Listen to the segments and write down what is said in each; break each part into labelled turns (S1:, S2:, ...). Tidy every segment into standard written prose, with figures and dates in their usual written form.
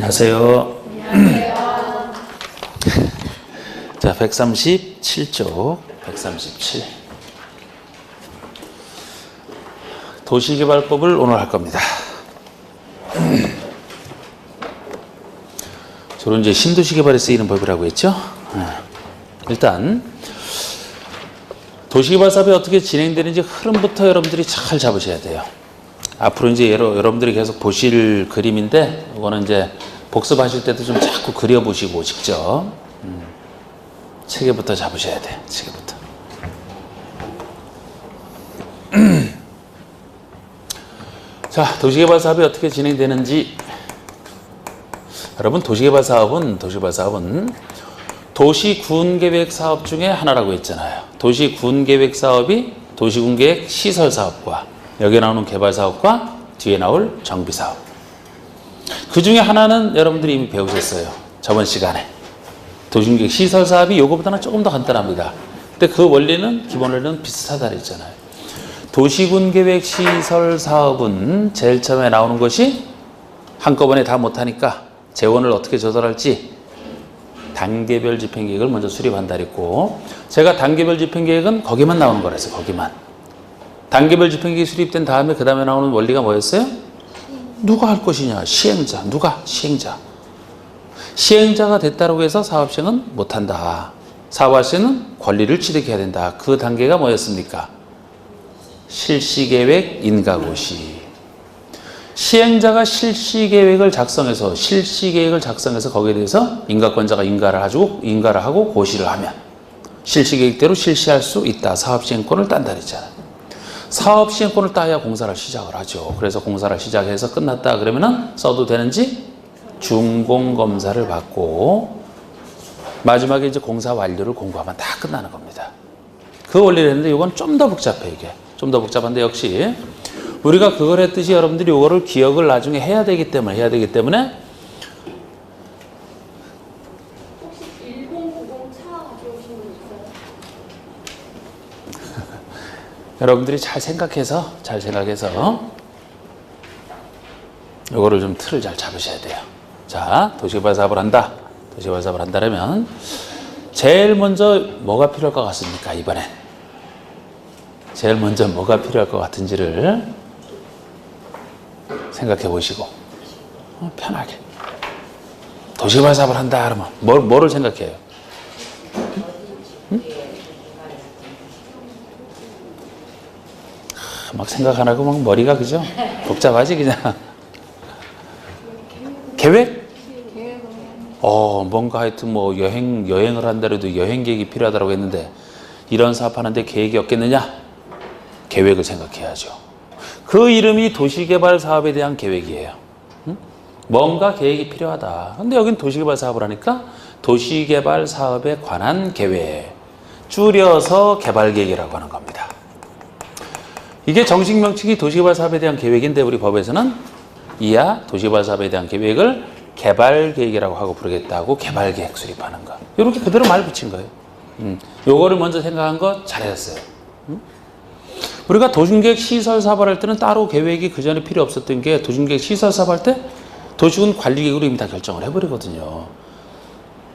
S1: 안녕하세요. 자, 137쪽, 137. 도시개발법을 오늘 할 겁니다. 주로 이제 신도시 개발에 쓰이는 법이라고 했죠. 일단 도시개발 사업이 어떻게 진행되는지 흐름부터 여러분들이 잘 잡으셔야 돼요. 앞으로 이제 여러분들이 계속 보실 그림인데, 이거는 이제 복습하실 때도 좀 자꾸 그려보시고 직접 체계부터 잡으셔야 돼. 체계부터. 자, 도시개발 사업이 어떻게 진행되는지. 여러분, 도시개발 사업은 도시군계획 사업 중에 하나라고 했잖아요. 도시군계획 사업이 도시군계획 시설 사업과 여기 나오는 개발 사업과 뒤에 나올 정비 사업. 그 중에 하나는 여러분들이 이미 배우셨어요. 저번 시간에. 도시군계획 시설 사업이 요거보다는 조금 더 간단합니다. 근데 그 원리는, 기본 원리는 비슷하다 그랬잖아요. 도시군계획 시설 사업은 제일 처음에 나오는 것이 한꺼번에 다 못하니까 재원을 어떻게 조달할지 단계별 집행계획을 먼저 수립한다 그랬고, 제가 단계별 집행계획은 거기만 나오는 거라서 거기만. 단계별 집행계획이 수립된 다음에 그 다음에 나오는 원리가 뭐였어요? 누가 할 것이냐? 시행자. 누가? 시행자. 시행자가 됐다고 해서 사업 시행은 못한다. 사업할 시에는 권리를 취득해야 된다. 그 단계가 뭐였습니까? 실시계획 인가고시. 시행자가 실시계획을 작성해서 거기에 대해서 인가권자가 인가를 하고 고시를 하면 실시계획대로 실시할 수 있다. 사업시행권을 딴다 그랬잖아요. 사업시행권을 따야 공사를 시작을 하죠. 그래서 공사를 시작해서 끝났다 그러면은 써도 되는지 준공검사를 받고 마지막에 이제 공사 완료를 공고하면 다 끝나는 겁니다. 그 원리를 했는데 이건 좀 더 복잡해. 이게 좀 더 복잡한데, 역시 우리가 그걸 했듯이 여러분들이 이거를 기억을 나중에 해야 되기 때문에
S2: 혹시 1090 차 가져오신 분 있어요?
S1: 여러분들이 잘 생각해서 이거를 좀 틀을 잘 잡으셔야 돼요. 자, 도시개발 사업을 한다면 제일 먼저 뭐가 필요할 것 같습니까? 이번엔 제일 먼저 뭐가 필요할 것 같은지를 생각해 보시고 편하게. 도시개발 사업을 한다 그러면 뭐를 생각해요? 막 생각 안 하고 막 머리가 그죠? 복잡하지 그냥. 계획? 뭔가 하여튼 뭐 여행을 한다래도 여행 계획이 필요하다고 했는데, 이런 사업 하는데 계획이 없겠느냐? 계획을 생각해야죠. 그 이름이 도시개발 사업에 대한 계획이에요. 뭔가 계획이 필요하다. 근데 여긴 도시개발 사업을 하니까 도시개발 사업에 관한 계획, 줄여서 개발계획이라고 하는 겁니다. 이게 정식 명칭이 도시개발 사업에 대한 계획인데, 우리 법에서는 이하 도시개발 사업에 대한 계획을 개발계획이라고 하고 부르겠다고 개발계획 수립하는 거. 이렇게 그대로 말 붙인 거예요. 요거를 먼저 생각한 거 잘하셨어요. 우리가 도시계획 시설 사업을 할 때는 따로 계획이 그 전에 필요 없었던 게, 도시계획 시설 사업 할 때 도시군 관리계획으로 이미 다 결정을 해버리거든요.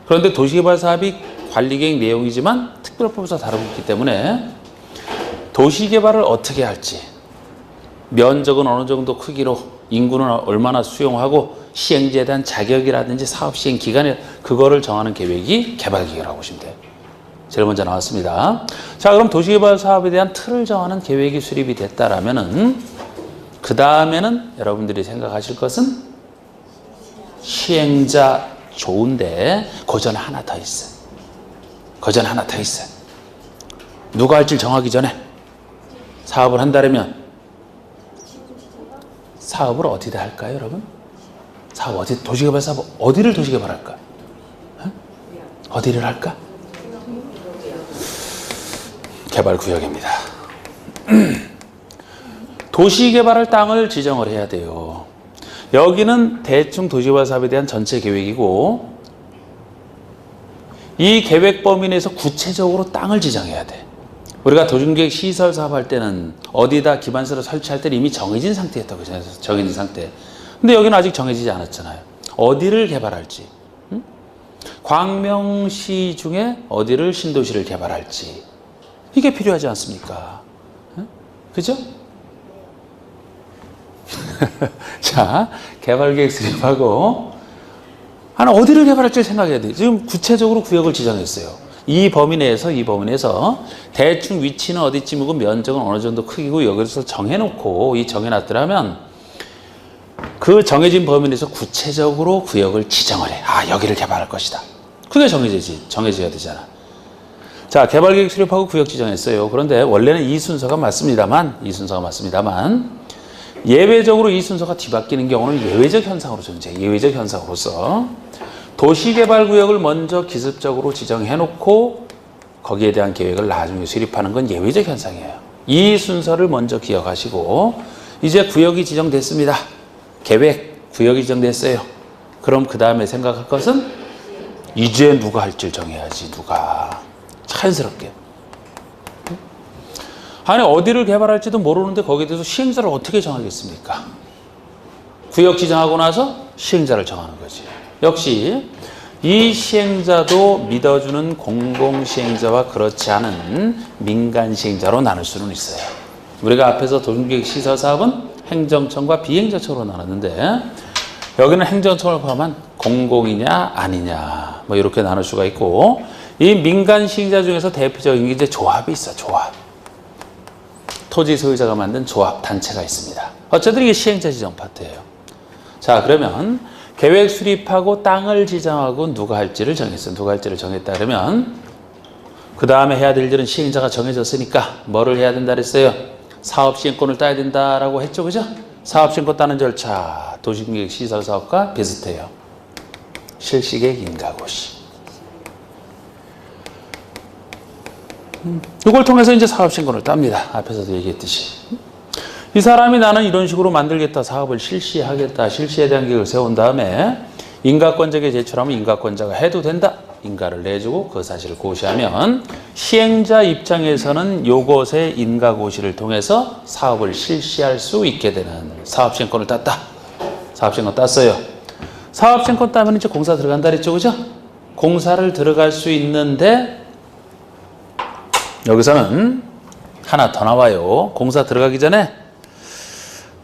S1: 그런데 도시개발 사업이 관리계획 내용이지만 특별법에서 다루고 있기 때문에 도시개발을 어떻게 할지, 면적은 어느 정도 크기로, 인구는 얼마나 수용하고, 시행자에 대한 자격이라든지 사업 시행 기간에 그거를 정하는 계획이 개발계획이라고 보시면 돼요. 제일 먼저 나왔습니다. 자, 그럼 도시개발 사업에 대한 틀을 정하는 계획이 수립이 됐다라면은, 그 다음에는 여러분들이 생각하실 것은 시행자 좋은데 고전 하나 더 있어. 누가 할지 정하기 전에 사업을 한다면 사업을 어디다 할까요, 여러분? 도시개발 사업 어디를 도시개발할까? 어디를 할까? 개발구역입니다. 도시개발할 땅을 지정을 해야 돼요. 여기는 대충 도시개발 사업에 대한 전체 계획이고, 이 계획 범위 내에서 구체적으로 땅을 지정해야 돼. 우리가 도중계획 시설 사업할 때는 어디다 기반시설을 설치할 때는 이미 정해진 상태였다고 했잖아요. 정해진 상태. 근데 여기는 아직 정해지지 않았잖아요. 어디를 개발할지, 광명시 중에 어디를 신도시를 개발할지, 이게 필요하지 않습니까? 그죠? 자, 개발계획 수립하고 하나 어디를 개발할지 생각해야 돼요. 지금 구체적으로 구역을 지정했어요. 이 범위 내에서 대충 위치는 어디쯤이고 면적은 어느 정도 크기고 여기서 정해놓고 이 정해놨더라면 그 정해진 범위 내에서 구체적으로 구역을 지정을 해. 아, 여기를 개발할 것이다. 그게 정해져야 되잖아. 자, 개발계획 수립하고 구역 지정했어요. 그런데 원래는 이 순서가 맞습니다만 예외적으로 이 순서가 뒤바뀌는 경우는 예외적 현상으로 존재해요. 예외적 현상으로서 도시개발구역을 먼저 기습적으로 지정해놓고 거기에 대한 계획을 나중에 수립하는 건 예외적 현상이에요. 이 순서를 먼저 기억하시고 이제 구역이 지정됐습니다. 계획, 구역이 지정됐어요. 그럼 그 다음에 생각할 것은 이제 누가 할지를 정해야지. 누가. 자연스럽게. 아니 어디를 개발할지도 모르는데 거기에 대해서 시행자를 어떻게 정하겠습니까? 구역 지정하고 나서 시행자를 정하는 거지. 역시 이 시행자도 믿어주는 공공시행자와 그렇지 않은 민간시행자로 나눌 수는 있어요. 우리가 앞에서 도시계획시설사업은 행정청과 비행정청으로 나눴는데 여기는 행정청을 포함한 공공이냐 아니냐 뭐 이렇게 나눌 수가 있고 이 민간시행자 중에서 대표적인 게 이제 조합이 있어. 조합. 토지 소유자가 만든 조합 단체가 있습니다. 어쨌든 이게 시행자 지정 파트예요. 자, 그러면 계획 수립하고 땅을 지정하고 누가 할지를 정했어요. 누가 할지를 정했다 그러면 그 다음에 해야 될 일은 시행자가 정해졌으니까 뭐를 해야 된다 그랬어요? 사업 시행권을 따야 된다라고 했죠. 그죠? 사업 시행권 따는 절차 도시계획 시설 사업과 비슷해요. 실시계획 인가고시. 이걸 통해서 이제 사업 신고를 땁니다. 앞에서도 얘기했듯이. 이 사람이 나는 이런 식으로 만들겠다, 사업을 실시하겠다, 실시에 대한 계획을 세운 다음에 인가권자에게 제출하면 인가권자가 해도 된다. 인가를 내주고 그 사실을 고시하면 시행자 입장에서는 요것의 인가고시를 통해서 사업을 실시할 수 있게 되는 사업시행권을 땄다. 사업시행권 땄어요. 사업시행권 따면 이제 공사 들어간다 그랬죠. 그죠? 공사를 들어갈 수 있는데 여기서는 하나 더 나와요. 공사 들어가기 전에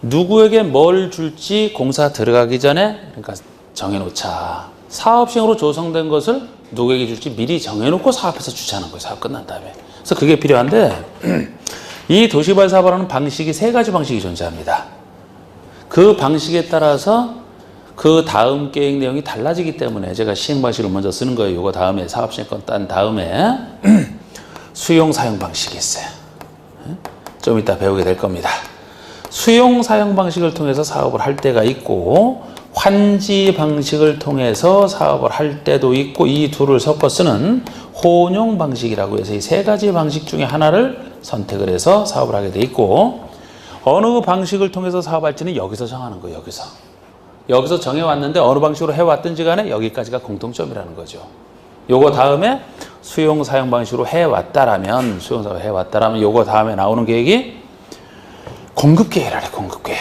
S1: 누구에게 뭘 줄지 공사 들어가기 전에 그러니까 정해놓자. 사업시행으로 조성된 것을 누구에게 줄지 미리 정해놓고 사업해서 주차하는 거예요. 사업 끝난 다음에. 그래서 그게 필요한데 이 도시개발 사업하는 방식이 세 가지 방식이 존재합니다. 그 방식에 따라서 그 다음 계획 내용이 달라지기 때문에 제가 시행 방식을 먼저 쓰는 거예요. 이거 다음에 사업시행권 딴 다음에 수용 사용 방식이 있어요. 좀 이따 배우게 될 겁니다. 수용 사용 방식을 통해서 사업을 할 때가 있고 환지 방식을 통해서 사업을 할 때도 있고 이 둘을 섞어 쓰는 혼용 방식이라고 해서 이 세 가지 방식 중에 하나를 선택을 해서 사업을 하게 돼 있고 어느 방식을 통해서 사업할지는 여기서 정하는 거예요. 여기서 정해왔는데 어느 방식으로 해왔든지 간에 여기까지가 공통점이라는 거죠. 요거 다음에 수용 사용 방식으로 해왔다라면 요거 다음에 나오는 계획이 공급 계획이라래. 공급 계획.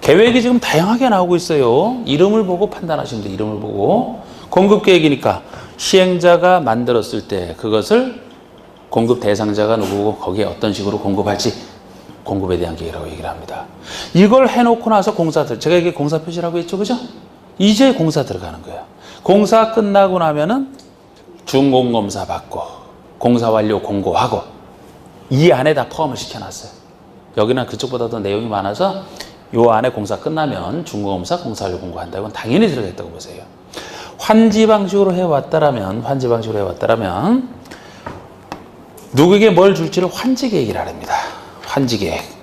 S1: 계획이 지금 다양하게 나오고 있어요. 이름을 보고 판단하시면 돼요. 이름을 보고 공급 계획이니까 시행자가 만들었을 때 그것을 공급 대상자가 누구고 거기에 어떤 식으로 공급할지 공급에 대한 계획이라고 얘기를 합니다. 이걸 해놓고 나서 제가 이게 공사 표시라고 했죠. 그죠? 이제 공사 들어가는 거예요. 공사 끝나고 나면은 준공검사 받고 공사 완료 공고하고 이 안에 다 포함을 시켜놨어요. 여기는 그쪽보다 더 내용이 많아서 요 안에 공사 끝나면 준공검사 공사 완료 공고한다. 이건 당연히 들어가 있다고 보세요. 환지 방식으로 해왔다라면 누구에게 뭘 줄지를 환지 계획이라 합니다. 환지 계획.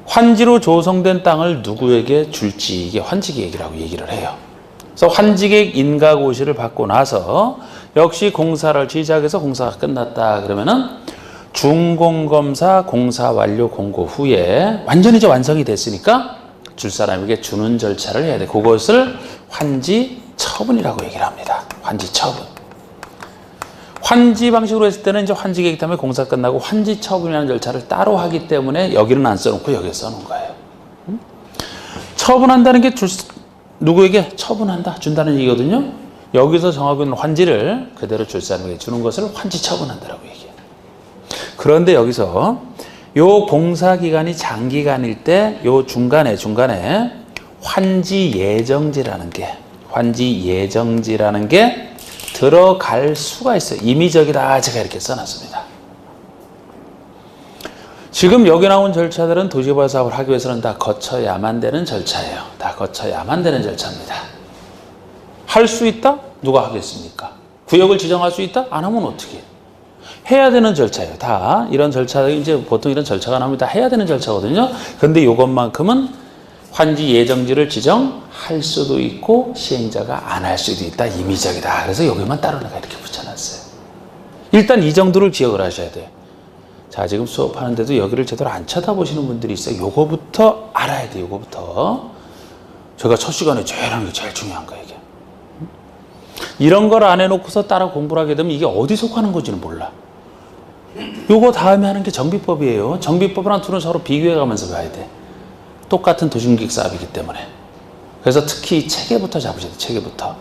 S1: 환지로 조성된 땅을 누구에게 줄지 이게 환지계획이라고 얘기를 해요. 그래서 환지계획 인가고시를 받고 나서 역시 공사를 시작해서 공사가 끝났다 그러면은 준공검사 공사 완료 공고 후에 완전히 이제 완성이 됐으니까 줄 사람에게 주는 절차를 해야 돼. 그것을 환지 처분이라고 얘기를 합니다. 환지 처분. 환지 방식으로 했을 때는 이제 환지 계획 때문에 공사 끝나고 환지 처분이라는 절차를 따로 하기 때문에 여기는 안 써놓고 여기에 써놓은 거예요. 처분한다는 게 누구에게 처분한다, 준다는 얘기거든요. 여기서 정하고 있는 환지를 그대로 줄 사람에게 주는 것을 환지 처분한다라고 얘기해요. 그런데 여기서 요 공사 기간이 장기간일 때 요 중간에 환지 예정지라는 게 들어갈 수가 있어요. 임의적이다. 제가 이렇게 써놨습니다. 지금 여기 나온 절차들은 도시개발 사업을 하기 위해서는 다 거쳐야만 되는 절차예요. 다 거쳐야만 되는 절차입니다. 할 수 있다? 누가 하겠습니까? 구역을 지정할 수 있다? 안 하면 어떻게? 해야 되는 절차예요. 다 이런 절차, 이제 보통 이런 절차가 나오면 다 해야 되는 절차거든요. 근데 이것만큼은 환지 예정지를 지정할 수도 있고 시행자가 안 할 수도 있다. 임의적이다. 그래서 여기만 따로 내가 이렇게 붙여놨어요. 일단 이 정도를 기억을 하셔야 돼요. 자, 지금 수업하는데도 여기를 제대로 안 쳐다보시는 분들이 있어요. 요거부터 알아야 돼요. 요거부터. 제가 첫 시간에 제일 하는 게 제일 중요한 거예요. 이게. 이런 걸 안 해놓고서 따라 공부를 하게 되면 이게 어디 속하는 건지는 몰라. 요거 다음에 하는 게 정비법이에요. 정비법이랑 둘은 서로 비교해가면서 가야 돼. 똑같은 도시계획 사업이기 때문에. 그래서 특히 체계부터 잡으셔야 돼요. 체계부터.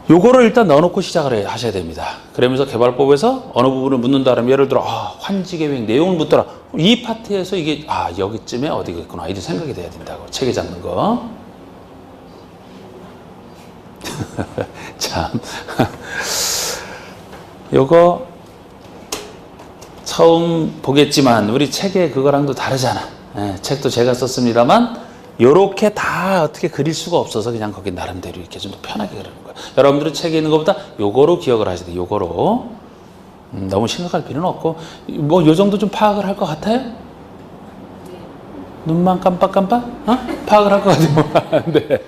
S1: 요거를 일단 넣어놓고 시작을 하셔야 됩니다. 그러면서 개발법에서 어느 부분을 묻는다 하면 예를 들어 환지계획 내용을 묻더라. 이 파트에서 이게 여기쯤에 어디겠구나 이런 생각이 돼야 된다고. 체계 잡는 거. 참 요거 처음 보겠지만 우리 책에 그거랑도 다르잖아. 책도 제가 썼습니다만 요렇게 다 어떻게 그릴 수가 없어서 그냥 거기 나름대로 이렇게 좀 더 편하게 그리는 거예요. 여러분들은 책에 있는 것보다 요거로 기억을 하셔야 돼요. 요거로. 너무 심각할 필요는 없고 뭐 요 정도 좀 파악을 할 것 같아요? 눈만 깜빡깜빡? 파악을 할 것 같아요. 네.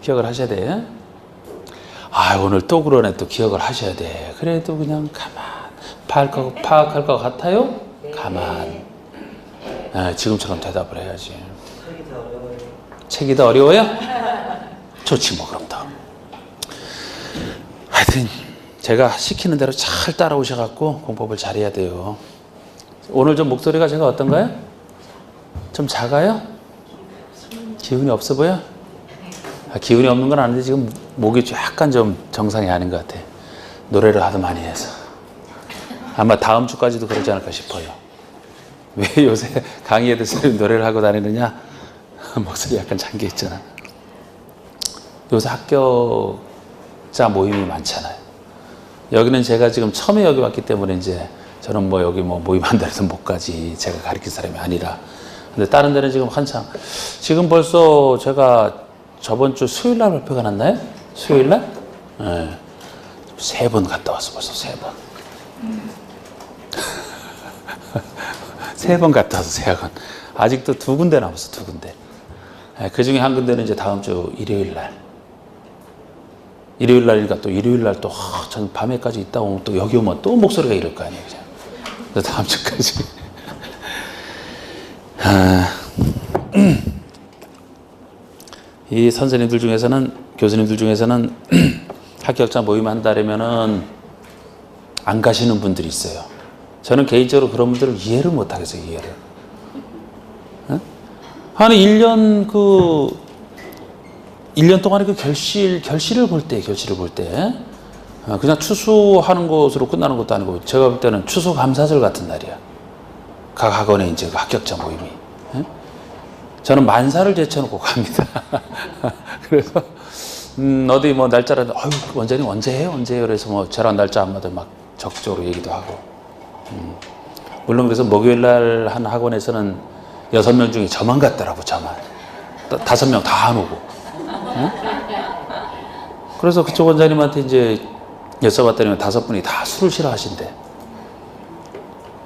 S1: 기억을 하셔야 돼. 오늘 또 그러네. 또 기억을 하셔야 돼. 그래도 그냥 가만 파악할 것 같아요? 가만. 지금처럼 대답을 해야지. 책이 더 어려워요? 좋지 뭐 그럼 더. 하여튼 제가 시키는 대로 잘 따라오셔갖고 공법을 잘해야 돼요. 오늘 좀 목소리가 제가 어떤가요? 좀 작아요? 기운이 없어 보여? 기운이 없는 건 아닌데 지금 목이 약간 좀 정상이 아닌 것 같아. 노래를 하도 많이 해서. 아마 다음 주까지도 그러지 않을까 싶어요. 왜 요새 강의 애들 노래를 하고 다니느냐? 목소리 약간 잠겨 있잖아. 요새 합격자 모임이 많잖아요. 여기는 제가 지금 처음에 여기 왔기 때문에 이제 저는 뭐 여기 뭐 모임 한 달에서 못 가지. 제가 가르칠 사람이 아니라. 근데 다른 데는 지금 한창. 지금 벌써 제가 저번 주 수요일 날 발표가 났나요? 수요일 날? 네. 3번 갔다 왔어 벌써 3번. 3번 갔다 와서 3번. 아직도 2군데 남았어 2군데. 그 중에 한 군데는 이제 다음 주 일요일 날. 일요일 날이니까 또 일요일 날 또 전 밤에까지 있다 오면 또 여기 오면 또 목소리가 이럴 거 아니에요. 그냥. 다음 주까지. 이 선생님들 중에서는 교수님들 중에서는 합격자 모임 한다면은 안 가시는 분들이 있어요. 저는 개인적으로 그런 분들을 이해를 못 하겠어요. 이해를. 한 1년 동안에 그 결실을 볼 때 그냥 추수하는 것으로 끝나는 것도 아니고 제가 볼 때는 추수감사절 같은 날이야. 각 학원에 이제 그 합격자 모임이. 저는 만사를 제쳐놓고 갑니다. 그래서 어디 뭐 날짜를 원장님 언제 해요? 그래서 뭐 저랑 날짜 안 맞아 막 적극적으로 얘기도 하고. 물론 그래서 목요일 날 한 학원에서는 6명 중에 저만 갔더라고. 저만 5명 다 안 오고. 그래서 그쪽 원장님한테 이제 여쭤봤더니 5분이 다 술을 싫어하신대.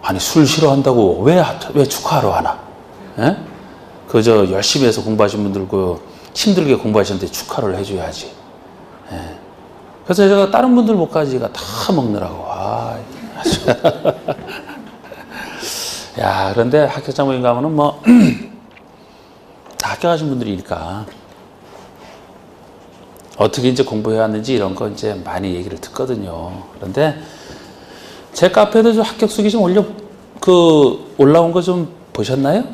S1: 아니 술 싫어한다고 왜 축하하러 하나? 그저 열심히 해서 공부하신 분들 힘들게 공부하셨는데 축하를 해줘야지. 그래서 제가 다른 분들 못 가지가 다 먹느라고. 야, 그런데 합격자 모임 가면은 뭐 다 합격하신 분들이니까 어떻게 이제 공부해 왔는지 이런 거 이제 많이 얘기를 듣거든요. 그런데 제 카페도 좀 합격 수기 좀 올라온 거 좀 보셨나요?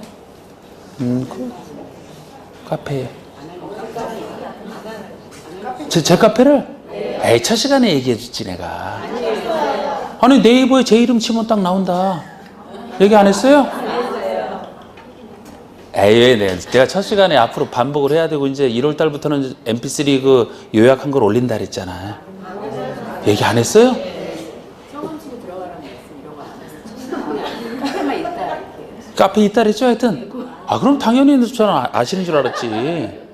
S1: 그 카페에. 제 카페를? 에이, 첫 시간에 얘기해 줬지, 내가. 아니, 네이버에 제 이름 치면 딱 나온다. 얘기 안 했어요? 에이, 네. 내가 첫 시간에 앞으로 반복을 해야 되고, 이제 1월 달부터는 mp3 그 요약한 걸 올린다 그랬잖아. 얘기 안 했어요?
S3: 경험치고 들어가라는 말씀 이런 거 카페만 있다 이렇게.
S1: 카페 있다 그랬죠, 하여튼. 아, 그럼 당연히 저는 아시는 줄 알았지.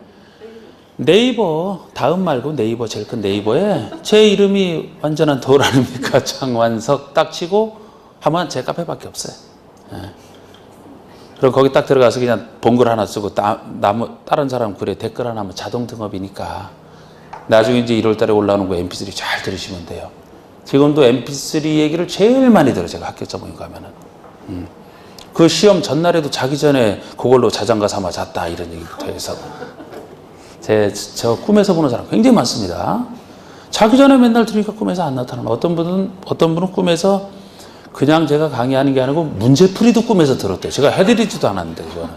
S1: 네이버, 다음 말고 네이버, 제일 큰 네이버에 제 이름이 완전한 돌 아닙니까? 장완석 딱 치고 하면 제 카페밖에 없어요. 예. 그럼 거기 딱 들어가서 그냥 본글 하나 쓰고 다른 사람 글에 댓글 하나 하면 자동 등업이니까 나중에 이제 1월 달에 올라오는 거 mp3 잘 들으시면 돼요. 지금도 mp3 얘기를 제일 많이 들어요. 제가 합격자 모임 가면은. 그 시험 전날에도 자기 전에 그걸로 자장가 삼아 잤다 이런 얘기부터 해서 저 꿈에서 보는 사람 굉장히 많습니다. 자기 전에 맨날 들으니까 꿈에서 안 나타나는 어떤 분은 꿈에서 그냥 제가 강의하는 게 아니고 문제풀이도 꿈에서 들었대요. 제가 해드리지도 않았는데 저는.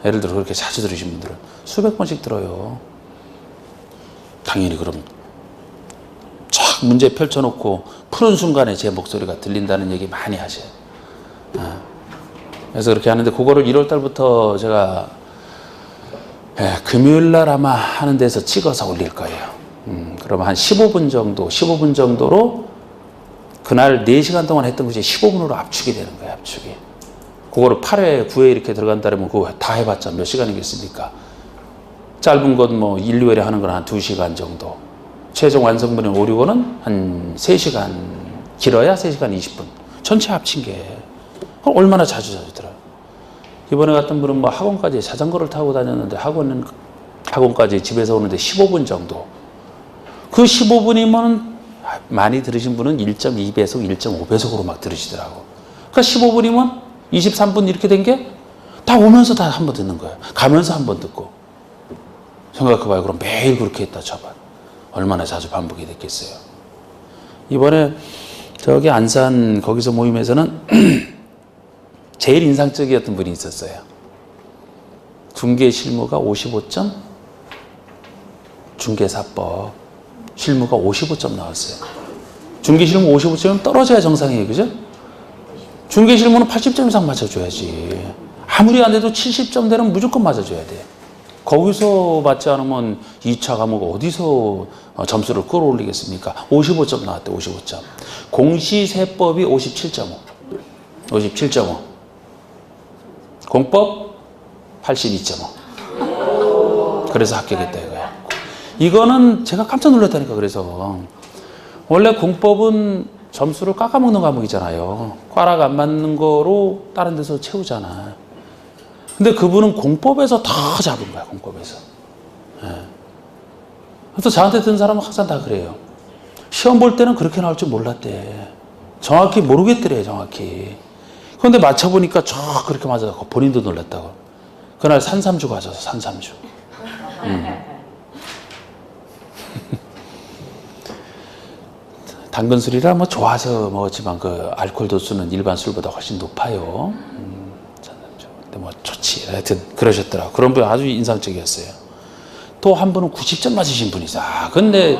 S1: 예를 들어 그렇게 자주 들으신 분들은 수백 번씩 들어요. 당연히 그럼 쫙 문제 펼쳐놓고 푸는 순간에 제 목소리가 들린다는 얘기 많이 하셔요. 그래서 그렇게 하는데 그거를 1월 달부터 제가 금요일 날 아마 하는 데서 찍어서 올릴 거예요. 그러면 한 15분 정도로 그날 4시간 동안 했던 것이 15분으로 압축이 되는 거예요, 압축이. 그거를 8회, 9회 이렇게 들어간다면 그거 다 해봤자 몇 시간이겠습니까? 짧은 건 뭐 1, 2회를 하는 건 한 2시간 정도. 최종 완성본인 5, 6호는 한 3시간, 길어야 3시간 20분. 전체 합친 게 얼마나 자주 들어요. 이번에 갔던 분은 뭐 학원까지 자전거를 타고 다녔는데 학원까지 집에서 오는데 15분 정도. 그 15분이면 많이 들으신 분은 1.2배속, 1.5배속으로 막 들으시더라고. 그러니까 15분이면 23분 이렇게 된 게 다 오면서 다 한 번 듣는 거예요. 가면서 한 번 듣고. 생각해봐요. 그럼 매일 그렇게 했다 쳐봐. 얼마나 자주 반복이 됐겠어요. 이번에 저기 안산 거기서 모임에서는 제일 인상적이었던 분이 있었어요. 중개 실무가 55점, 중개사법 실무가 55점 나왔어요. 중개 실무 55점이면 떨어져야 정상이에요, 그죠? 중개 실무는 80점 이상 맞춰줘야지. 아무리 안 돼도 70점 되는 무조건 맞아줘야 돼. 거기서 맞지 않으면 2차 과목 어디서 점수를 끌어올리겠습니까? 55점 나왔대, 55점. 공시세법이 57.5. 57.5. 공법 82.5. 그래서 합격했다 이거야. 이거는 제가 깜짝 놀랐다니까. 그래서 원래 공법은 점수를 깎아먹는 과목이잖아요. 꽈락 안 맞는 거로 다른 데서 채우잖아. 근데 그분은 공법에서 다 잡은 거야. 공법에서. 그래서 저한테 든 사람은 항상 다 그래요. 시험 볼 때는 그렇게 나올 줄 몰랐대. 정확히 모르겠더래, 정확히. 그런데 맞춰보니까 쫙 그렇게 맞아서 본인도 놀랐다고. 그날 산삼주 가져서 산삼주. 당근 술이라 뭐 좋아서 먹었지만 그 알코올 도수는 일반 술보다 훨씬 높아요. 산삼주. 근데 뭐 좋지. 하여튼 그러셨더라고. 그런 분 아주 인상적이었어요. 또 한 분은 90점 맞으신 분이 있어. 아, 근데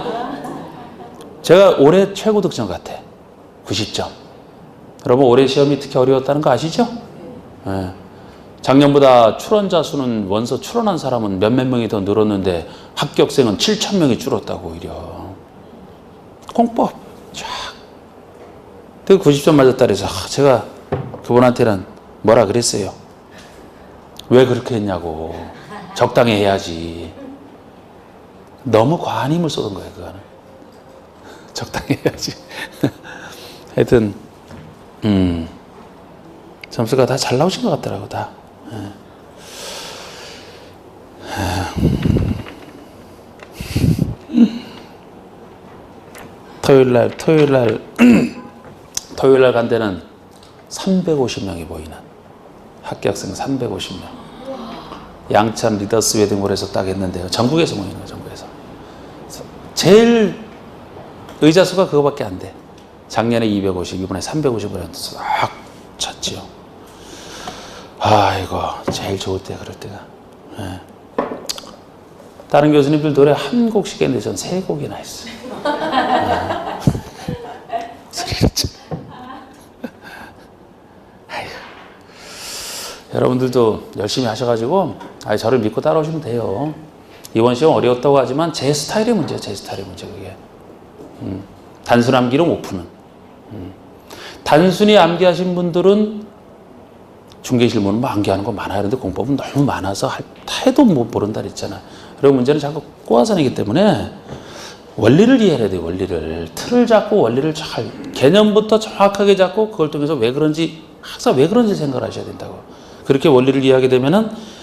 S1: 제가 올해 최고 득점 같아. 90점. 여러분 올해 시험이 특히 어려웠다는 거 아시죠? 네. 작년보다 출원자 수는 원서 출원한 사람은 몇몇 명이 더 늘었는데 합격생은 7,000명이 줄었다고 오히려. 공법 쫙. 그 90점 맞았다 그래서 제가 그분한테는 뭐라 그랬어요. 왜 그렇게 했냐고. 적당히 해야지. 너무 과한 힘을 쏟은 거예요, 그거는. 적당히 해야지. 하여튼 점수가 다 잘 나오신 것 같더라고, 다. 토요일 날 간 데는 350명이 모이는 합격생 350명. 양천 리더스 웨딩홀에서 딱 했는데요. 전국에서 모이는 거예요, 전국에서. 제일 의자 수가 그거밖에 안 돼. 작년에 250, 이번에 350을 싹 찼지요. 아이고, 제일 좋을 때, 그럴 때가. 예. 다른 교수님들 노래 한 곡씩 했는데 전 3곡이나 했어요. 여러분들도 열심히 하셔가지고 저를 믿고 따라오시면 돼요. 이번 시험 어려웠다고 하지만 제 스타일의 문제예요. 제 스타일의 문제 그게. 단순 암기로 못 푸는. 단순히 암기하신 분들은 중개실문은 뭐 암기하는 거 많아요. 그런데 공법은 너무 많아서 해도 못 모른다 그랬잖아. 그리고 문제는 자꾸 꼬아서 내기 때문에 원리를 이해해야 돼요. 원리를. 틀을 잡고 원리를 잘 개념부터 정확하게 잡고 그걸 통해서 왜 그런지 항상 왜 그런지 생각을 하셔야 된다고. 그렇게 원리를 이해하게 되면은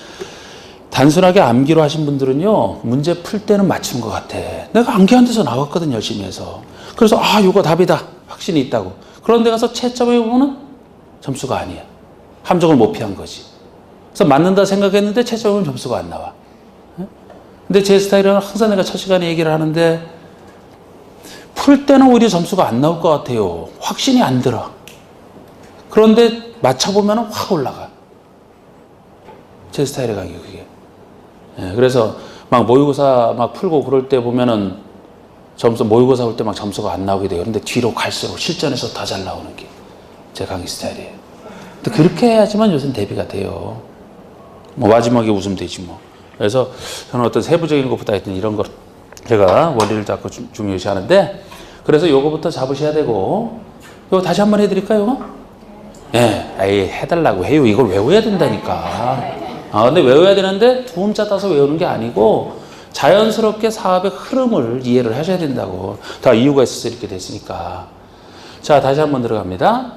S1: 단순하게 암기로 하신 분들은요, 문제 풀 때는 맞춘 것 같아. 내가 암기한 데서 나왔거든, 열심히 해서. 그래서 이거 답이다. 확신이 있다고. 그런데 가서 채점해 보면은 점수가 아니야. 함정을 못 피한 거지. 그래서 맞는다 생각했는데 채점하면 점수가 안 나와. 근데 제 스타일은 항상 내가 첫 시간에 얘기를 하는데 풀 때는 오히려 점수가 안 나올 것 같아요. 확신이 안 들어. 그런데 맞춰보면 확 올라가. 제 스타일의 강의 그게. 그래서 막 모의고사 막 풀고 그럴 때 보면은 모의고사 올 때 막 점수가 안 나오게 돼요. 그런데 뒤로 갈수록 실전에서 더 잘 나오는 게 제 강의 스타일이에요. 근데 그렇게 해야지만 요새는 대비가 돼요. 뭐 마지막에 웃으면 되지 뭐. 그래서 저는 어떤 세부적인 것보다 하여튼 이런 거 제가 원리를 잡고 중요시 하는데, 그래서 요거부터 잡으셔야 되고, 요거 다시 한번 해드릴까요, 요거? 예, 해달라고 해요. 이걸 외워야 된다니까. 근데 외워야 되는데 두음자 따서 외우는 게 아니고 자연스럽게 사업의 흐름을 이해를 하셔야 된다고. 다 이유가 있어서 이렇게 됐으니까. 자, 다시 한번 들어갑니다.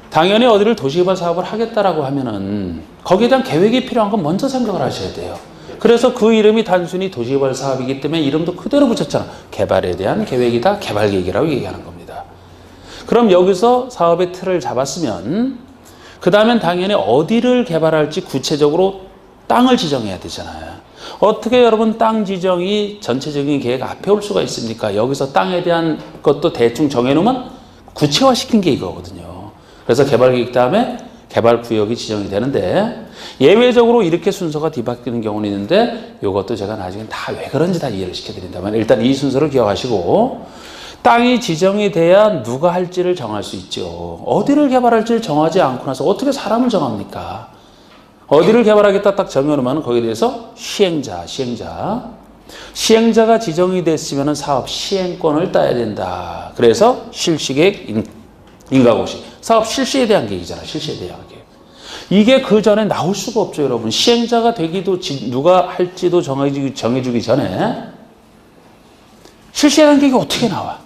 S1: 당연히 어디를 도시개발 사업을 하겠다라고 하면은 거기에 대한 계획이 필요한 건 먼저 생각을 하셔야 돼요. 그래서 그 이름이 단순히 도시개발 사업이기 때문에 이름도 그대로 붙였잖아. 개발에 대한 계획이다. 개발 계획이라고 얘기하는 겁니다. 그럼 여기서 사업의 틀을 잡았으면 그 다음엔 당연히 어디를 개발할지 구체적으로 땅을 지정해야 되잖아요. 어떻게 여러분 땅 지정이 전체적인 계획 앞에 올 수가 있습니까? 여기서 땅에 대한 것도 대충 정해놓으면 구체화시킨 게 이거거든요. 그래서 개발 계획 다음에 개발 구역이 지정이 되는데, 예외적으로 이렇게 순서가 뒤바뀌는 경우는 있는데 이것도 제가 나중에 다 왜 그런지 다 이해를 시켜드린다면 일단 이 순서를 기억하시고, 땅이 지정이 돼야 누가 할지를 정할 수 있죠. 어디를 개발할지를 정하지 않고 나서 어떻게 사람을 정합니까? 어디를 개발하겠다 딱 정해놓으면 거기에 대해서 시행자가 지정이 됐으면 사업 시행권을 따야 된다. 그래서 실시계획, 인가공시. 사업 실시에 대한 계획이잖아. 실시에 대한 계획. 이게 그 전에 나올 수가 없죠, 여러분. 시행자가 되기도 누가 할지도 정해주기 전에 실시에 대한 계획이 어떻게 나와?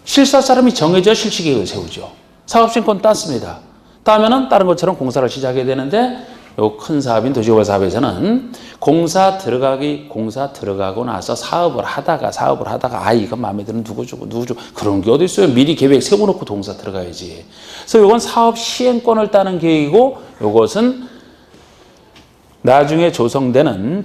S1: 실사 사람이 정해져야 실시계획을 세우죠. 사업시행권 땄습니다. 따면은 다른 것처럼 공사를 시작해야 되는데, 요 큰 사업인 도시개발 사업에서는 공사 들어가고 나서 사업을 하다가 이거 마음에 드는 누구 주고 그런 게 어디 있어요? 미리 계획 세워놓고 동사 들어가야지. 그래서 이건 사업 시행권을 따는 계획이고, 이것은 나중에 조성되는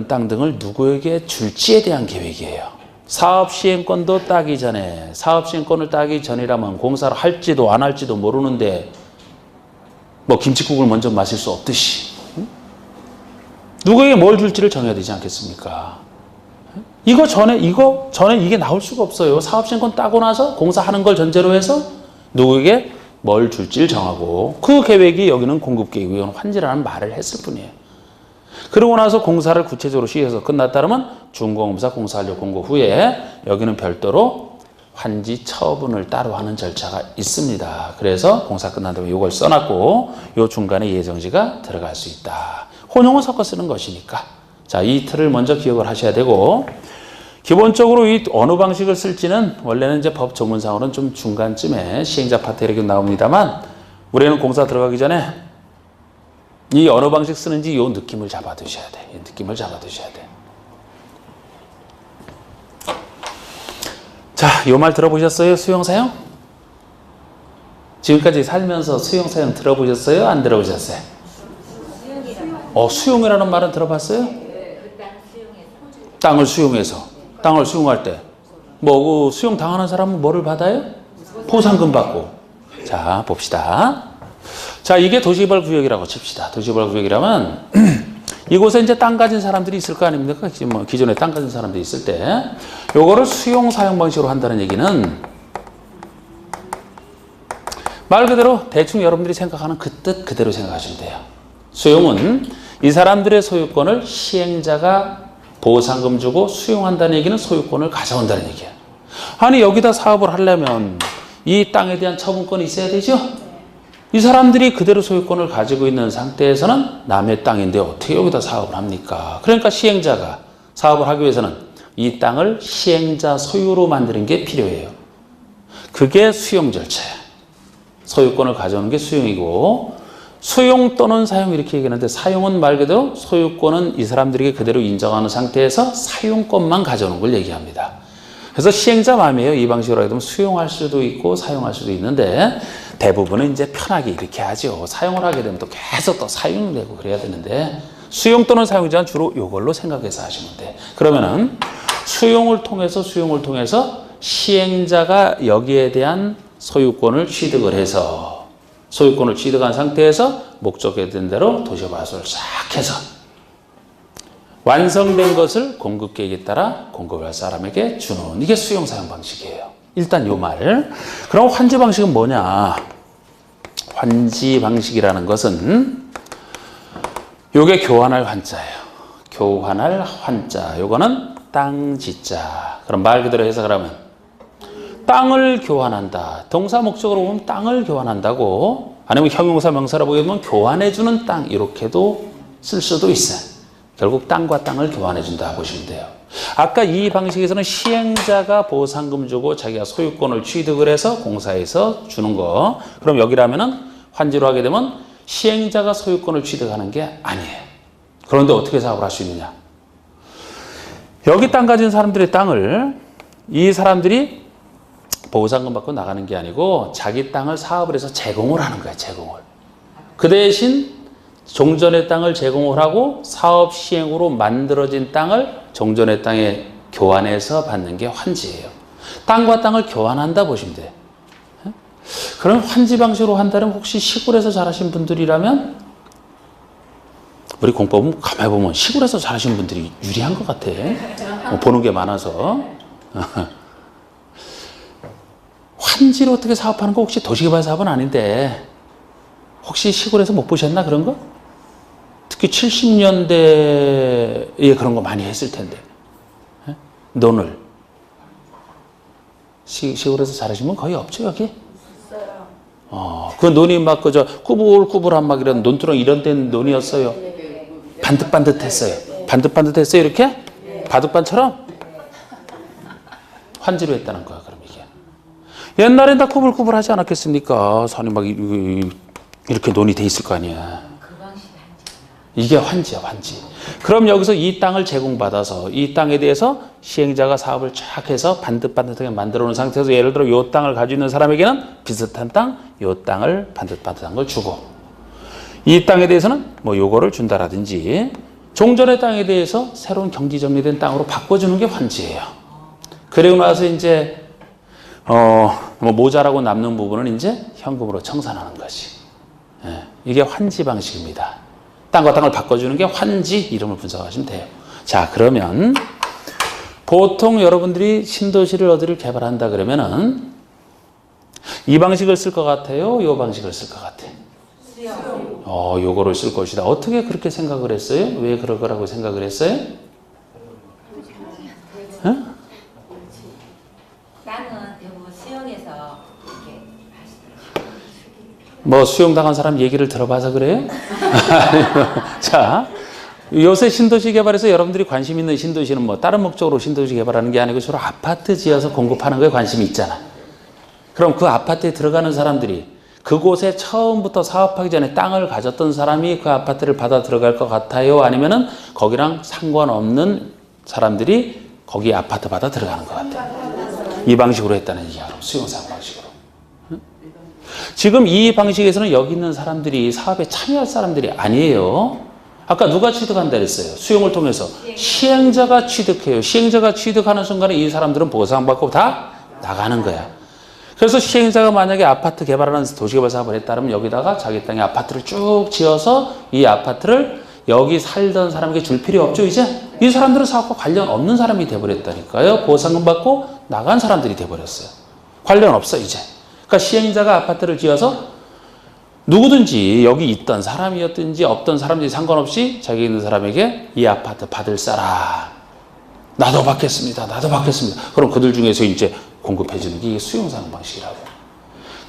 S1: 땅 등을 누구에게 줄지에 대한 계획이에요. 사업 시행권도 따기 전에, 사업 시행권을 따기 전이라면 공사를 할지도 안 할지도 모르는데 뭐 김칫국을 먼저 마실 수 없듯이 누구에게 뭘 줄지를 정해야 되지 않겠습니까? 이거 전에 이게 나올 수가 없어요. 사업 시행권 따고 나서 공사하는 걸 전제로 해서 누구에게 뭘 줄지를 정하고, 그 계획이 여기는 공급 계획이고 환지라는 말을 했을 뿐이에요. 그러고 나서 공사를 구체적으로 시행해서 끝났다면 준공업사 공사완료 공고 후에 여기는 별도로 환지 처분을 따로 하는 절차가 있습니다. 그래서 공사 끝난 다음에 이걸 써놨고 요 중간에 예정지가 들어갈 수 있다. 혼용을 섞어 쓰는 것이니까. 자, 이 틀을 먼저 기억을 하셔야 되고, 기본적으로 이 어느 방식을 쓸지는 원래는 이제 법 조문상으로는 좀 중간쯤에 시행자 파트에 이렇게 나옵니다만, 우리는 공사 들어가기 전에 이 어느 방식 쓰는지 요 느낌을 잡아두셔야 돼. 이 느낌을 잡아두셔야 돼. 자, 요 말 들어보셨어요? 수용사용? 지금까지 살면서 수용사용 들어보셨어요? 안 들어보셨어요? 수용이라는 말은 들어봤어요? 땅을 수용해서. 땅을 수용할 때. 뭐 수용 당하는 사람은 뭐를 받아요? 보상금 받고. 자, 봅시다. 자, 이게 도시개발 구역이라고 칩시다. 도시개발 구역이라면 이곳에 이제 땅 가진 사람들이 있을 거 아닙니까? 뭐 기존에 땅 가진 사람들이 있을 때 요거를 수용 사용 방식으로 한다는 얘기는 말 그대로 대충 여러분들이 생각하는 그 뜻 그대로 생각하시면 돼요. 수용은 이 사람들의 소유권을 시행자가 보상금 주고 수용한다는 얘기는 소유권을 가져온다는 얘기야. 아니 여기다 사업을 하려면 이 땅에 대한 처분권이 있어야 되죠? 이 사람들이 그대로 소유권을 가지고 있는 상태에서는 남의 땅인데 어떻게 여기다 사업을 합니까? 그러니까 시행자가 사업을 하기 위해서는 이 땅을 시행자 소유로 만드는 게 필요해요. 그게 수용 절차야. 소유권을 가져오는 게 수용이고 수용 또는 사용 이렇게 얘기하는데 사용은 말 그대로 소유권은 이 사람들에게 그대로 인정하는 상태에서 사용권만 가져오는 걸 얘기합니다. 그래서 시행자 마음이에요. 이 방식으로 하게 되면 수용할 수도 있고 사용할 수도 있는데 대부분은 이제 편하게 이렇게 하죠. 사용을 하게 되면 또 계속 또 사용되고 그래야 되는데 수용 또는 사용자는 주로 이걸로 생각해서 하시면 돼. 그러면은 수용을 통해서 시행자가 여기에 대한 소유권을 취득을 해서 소유권을 취득한 상태에서 목적에 된 대로 도시개발소를 싹 해서 완성된 것을 공급계획에 따라 공급할 사람에게 주는 이게 수용 사용 방식이에요. 일단 요 말. 그럼 환지 방식은 뭐냐? 환지 방식이라는 것은 요게 교환할 환자예요. 교환할 환자. 요거는 땅지자. 그럼 말 그대로 해석을 하면 땅을 교환한다. 동사 목적으로 보면 땅을 교환한다고 아니면 형용사 명사라고 보면 교환해주는 땅 이렇게도 쓸 수도 있어요. 결국 땅과 땅을 교환해준다 보시면 돼요. 아까 이 방식에서는 시행자가 보상금 주고 자기가 소유권을 취득을 해서 공사해서 주는 거. 그럼 여기라면은 환지로 하게 되면 시행자가 소유권을 취득하는 게 아니에요. 그런데 어떻게 사업을 할 수 있느냐? 여기 땅 가진 사람들의 땅을 이 사람들이 보상금 받고 나가는 게 아니고 자기 땅을 사업을 해서 제공을 하는 거예요. 제공을. 그 대신 종전의 땅을 제공을 하고 사업 시행으로 만들어진 땅을 종전의 땅에 교환해서 받는 게 환지예요. 땅과 땅을 교환한다 보시면 돼요. 그럼 환지 방식으로 한다면 혹시 시골에서 자라신 분들이라면 우리 공법은 가만히 보면 시골에서 자라신 분들이 유리한 것 같아. 보는 게 많아서. 환지로 어떻게 사업하는 거 혹시 도시개발 사업은 아닌데 혹시 시골에서 못 보셨나 그런 거? 특히 70년대에 그런 거 많이 했을 텐데. 논을. 시골에서 자라신 분 거의 없죠 여기? 그 논이 막 그저 꾸불꾸불한 막 이런 논두렁 이런 된 논이었어요. 반듯반듯했어요. 반듯반듯했어요 이렇게? 바둑반처럼? 환지로 했다는 거야 그럼 이게. 옛날엔 다 꾸불꾸불하지 않았겠습니까? 산이 막 이렇게 논이 돼 있을 거 아니야. 이게 환지야 환지. 그럼 여기서 이 땅을 제공받아서 이 땅에 대해서 시행자가 사업을 쫙 해서 반듯반듯하게 만들어 놓은 상태에서 예를 들어 이 땅을 가지고 있는 사람에게는 비슷한 땅, 이 땅을 반듯반듯한 걸 주고 이 땅에 대해서는 뭐 요거를 준다라든지 종전의 땅에 대해서 새로운 경지 정리된 땅으로 바꿔주는 게 환지예요. 그리고 나서 이제 뭐 모자라고 남는 부분은 이제 현금으로 청산하는 것이. 이게 환지 방식입니다. 땅과 땅을 바꿔주는 게 환지 이름을 분석하시면 돼요. 자 그러면 보통 여러분들이 신도시를 어디를 개발한다 그러면은 이 방식을 쓸 것 같아요? 이 방식을 쓸 것 같아요? 요거를 쓸 것이다. 어떻게 그렇게 생각을 했어요? 왜 그럴 거라고 생각을 했어요?
S4: 땅은 여보 수용해서 이렇게
S1: 뭐 수용당한 사람 얘기를 들어봐서 그래요? 자, 요새 신도시 개발에서 여러분들이 관심 있는 신도시는 뭐 다른 목적으로 신도시 개발하는 게 아니고 주로 아파트 지어서 공급하는 거에 관심이 있잖아. 그럼 그 아파트에 들어가는 사람들이 그곳에 처음부터 사업하기 전에 땅을 가졌던 사람이 그 아파트를 받아 들어갈 것 같아요? 아니면은 거기랑 상관없는 사람들이 거기 아파트 받아 들어가는 것 같아요? 이 방식으로 했다는 얘기야. 수용사업 방식으로. 지금 이 방식에서는 여기 있는 사람들이 사업에 참여할 사람들이 아니에요. 아까 누가 취득한다 그랬어요? 수용을 통해서. 시행자가 취득해요. 시행자가 취득하는 순간에 이 사람들은 보상받고 다 나가는 거야. 그래서 시행자가 만약에 아파트 개발하는 도시개발 사업을 했다면 여기다가 자기 땅에 아파트를 쭉 지어서 이 아파트를 여기 살던 사람에게 줄 필요 없죠, 이제? 이 사람들은 사업과 관련 없는 사람이 돼버렸다니까요. 보상금 받고 나간 사람들이 돼버렸어요. 관련 없어, 이제. 그러니까 시행자가 아파트를 지어서 누구든지 여기 있던 사람이었든지 없던 사람들이 상관없이 자기 있는 사람에게 이 아파트 받을 사람. 나도 받겠습니다. 나도 받겠습니다. 그럼 그들 중에서 이제 공급해 주는 게 수용사용 방식이라고.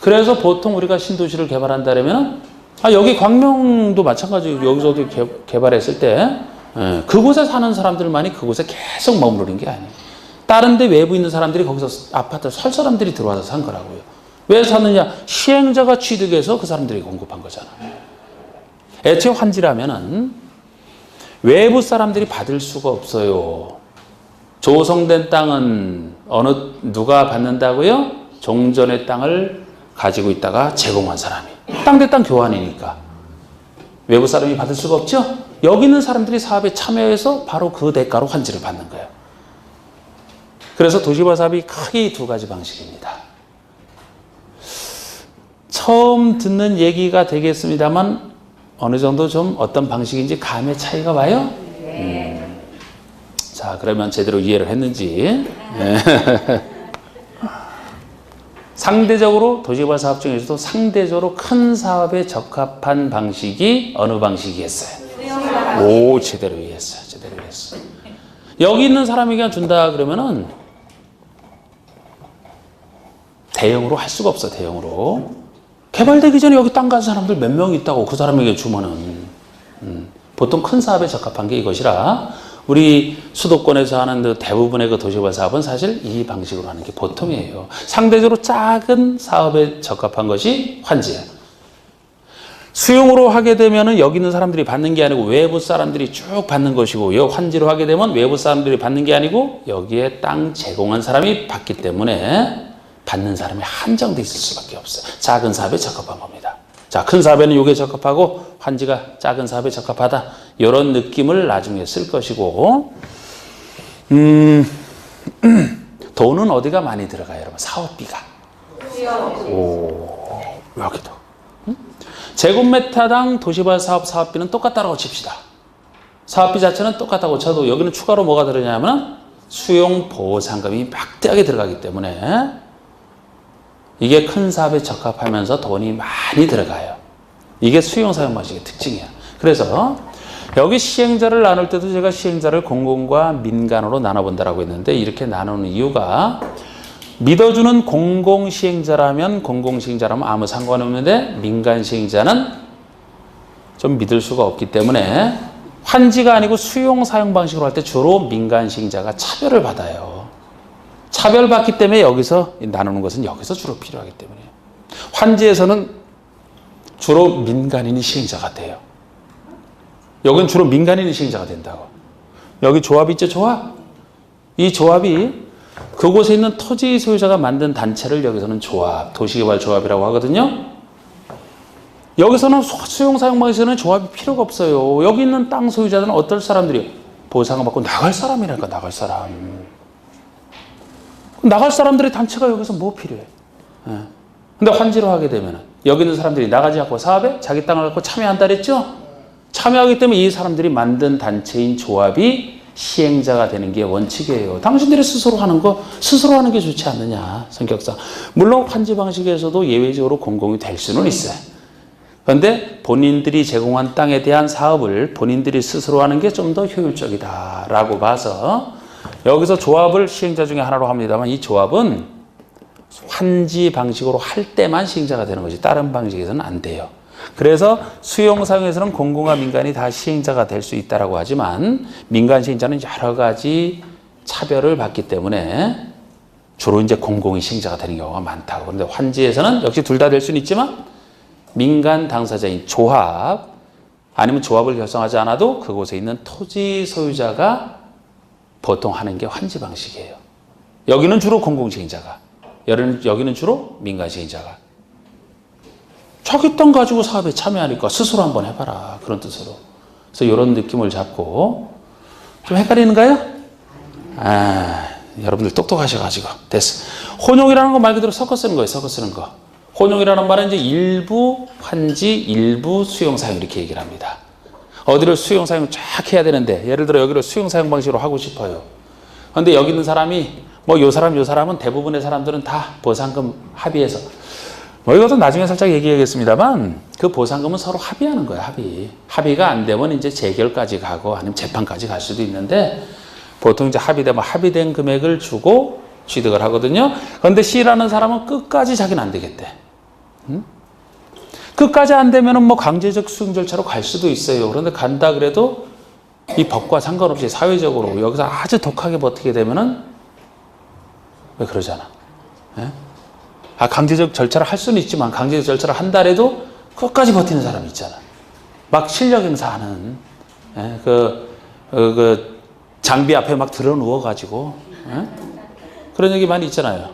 S1: 그래서 보통 우리가 신도시를 개발한다면 여기 광명도 마찬가지로 여기서도 개발했을 때 그곳에 사는 사람들만이 그곳에 계속 머무르는 게 아니에요. 다른 데 외부 있는 사람들이 거기서 아파트 살 사람들이 들어와서 산 거라고요. 왜 샀느냐? 시행자가 취득해서 그 사람들이 공급한 거잖아. 애초에 환지라면은 외부 사람들이 받을 수가 없어요. 조성된 땅은 누가 받는다고요? 종전의 땅을 가지고 있다가 제공한 사람이. 땅 대 땅 교환이니까. 외부 사람이 받을 수가 없죠? 여기 있는 사람들이 사업에 참여해서 바로 그 대가로 환지를 받는 거예요. 그래서 도시개발 사업이 크게 두 가지 방식입니다. 처음 듣는 얘기가 되겠습니다만 어느 정도 좀 어떤 방식인지 감의 차이가 와요? 자, 그러면 제대로 이해를 했는지. 상대적으로 도시개발 사업 중에서도 상대적으로 큰 사업에 적합한 방식이 어느 방식이겠어요? 오, 제대로 이해했어요. 제대로 이해했어요. 여기 있는 사람에게 준다 그러면은 대형으로 할 수가 없어, 대형으로. 개발되기 전에 여기 땅 가진 사람들 몇 명 있다고 그 사람에게 주면은. 보통 큰 사업에 적합한 게 이것이라 우리 수도권에서 하는 그 대부분의 그 도시개발 사업은 사실 이 방식으로 하는 게 보통이에요. 상대적으로 작은 사업에 적합한 것이 환지예요. 수용으로 하게 되면은 여기 있는 사람들이 받는 게 아니고 외부 사람들이 쭉 받는 것이고요. 환지로 하게 되면 외부 사람들이 받는 게 아니고 여기에 땅 제공한 사람이 받기 때문에 받는 사람이 한정돼 있을 수밖에 없어요. 작은 사업에 적합한 겁니다. 자, 큰 사업에는 이게 적합하고 환지가 작은 사업에 적합하다. 이런 느낌을 나중에 쓸 것이고 돈은 어디가 많이 들어가요, 여러분? 사업비가. 오, 여기도. 제곱미터당 도시개발 사업 사업비는 똑같다고 칩시다. 사업비 자체는 똑같다고 쳐도 여기는 추가로 뭐가 들어가냐면 수용 보상금이 막대하게 들어가기 때문에 이게 큰 사업에 적합하면서 돈이 많이 들어가요. 이게 수용 사용 방식의 특징이야. 그래서 여기 시행자를 나눌 때도 제가 시행자를 공공과 민간으로 나눠본다라고 했는데 이렇게 나누는 이유가 믿어주는 공공시행자라면 아무 상관없는데 민간시행자는 좀 믿을 수가 없기 때문에 환지가 아니고 수용 사용 방식으로 할 때 주로 민간시행자가 차별을 받아요. 차별받기 때문에 여기서 나누는 것은 여기서 주로 필요하기 때문에 환지에서는 주로 민간인이 시행자가 돼요. 여기는 주로 민간인이 시행자가 된다고. 여기 조합이 있죠, 조합? 이 조합이 그곳에 있는 토지 소유자가 만든 단체를 여기서는 조합, 도시개발 조합이라고 하거든요. 여기서는 수용 사용 방식에서는 조합이 필요가 없어요. 여기 있는 땅 소유자들은 어떤 사람들이 보상을 받고 나갈 사람이랄까, 나갈 사람. 나갈 사람들의 단체가 여기서 뭐 필요해? 근데 환지로 하게 되면 여기 있는 사람들이 나가지 않고 사업에 자기 땅을 갖고 참여한다 그랬죠? 참여하기 때문에 이 사람들이 만든 단체인 조합이 시행자가 되는 게 원칙이에요. 당신들이 스스로 하는 게 좋지 않느냐, 성격상. 물론 환지 방식에서도 예외적으로 공공이 될 수는 있어요. 그런데 본인들이 제공한 땅에 대한 사업을 본인들이 스스로 하는 게 좀 더 효율적이다라고 봐서 여기서 조합을 시행자 중에 하나로 합니다만 이 조합은 환지 방식으로 할 때만 시행자가 되는 거지 다른 방식에서는 안 돼요. 그래서 수용 사용에서는 공공과 민간이 다 시행자가 될 수 있다라고 하지만 민간 시행자는 여러 가지 차별을 받기 때문에 주로 이제 공공이 시행자가 되는 경우가 많다고. 그런데 환지에서는 역시 둘 다 될 수는 있지만 민간 당사자인 조합 아니면 조합을 결성하지 않아도 그곳에 있는 토지 소유자가 보통 하는 게 환지 방식이에요. 여기는 주로 공공 시행자가, 여기는 주로 민간 시행자가. 자기 땅 가지고 사업에 참여하니까 스스로 한번 해봐라. 그런 뜻으로. 그래서 이런 느낌을 잡고 좀 헷갈리는가요? 여러분들 똑똑하셔가지고 됐어. 혼용이라는 거 말 그대로 섞어 쓰는 거예요. 섞어 쓰는 거. 혼용이라는 말은 이제 일부 환지, 일부 수용 사용 이렇게 얘기를 합니다. 어디를 수용 사용 쫙 해야 되는데 예를 들어 여기를 수용 사용 방식으로 하고 싶어요. 그런데 여기 있는 사람이 뭐 요 사람은 대부분의 사람들은 다 보상금 합의해서 이것도 나중에 살짝 얘기하겠습니다만 그 보상금은 서로 합의하는 거예요. 합의가 안 되면 이제 재결까지 가고 아니면 재판까지 갈 수도 있는데 보통 이제 합의되면 합의된 금액을 주고 취득을 하거든요. 그런데 C라는 사람은 끝까지 자기는 안 되겠대. 끝까지 안 되면은 뭐 강제적 수용 절차로 갈 수도 있어요. 그런데 간다 그래도 이 법과 상관없이 사회적으로 여기서 아주 독하게 버티게 되면은 왜 그러잖아. 예? 강제적 절차를 할 수는 있지만 강제적 절차를 한다 해도 끝까지 버티는 사람이 있잖아. 막 실력 행사하는 그 장비 앞에 막 들어 누워가지고 그런 얘기 많이 있잖아요.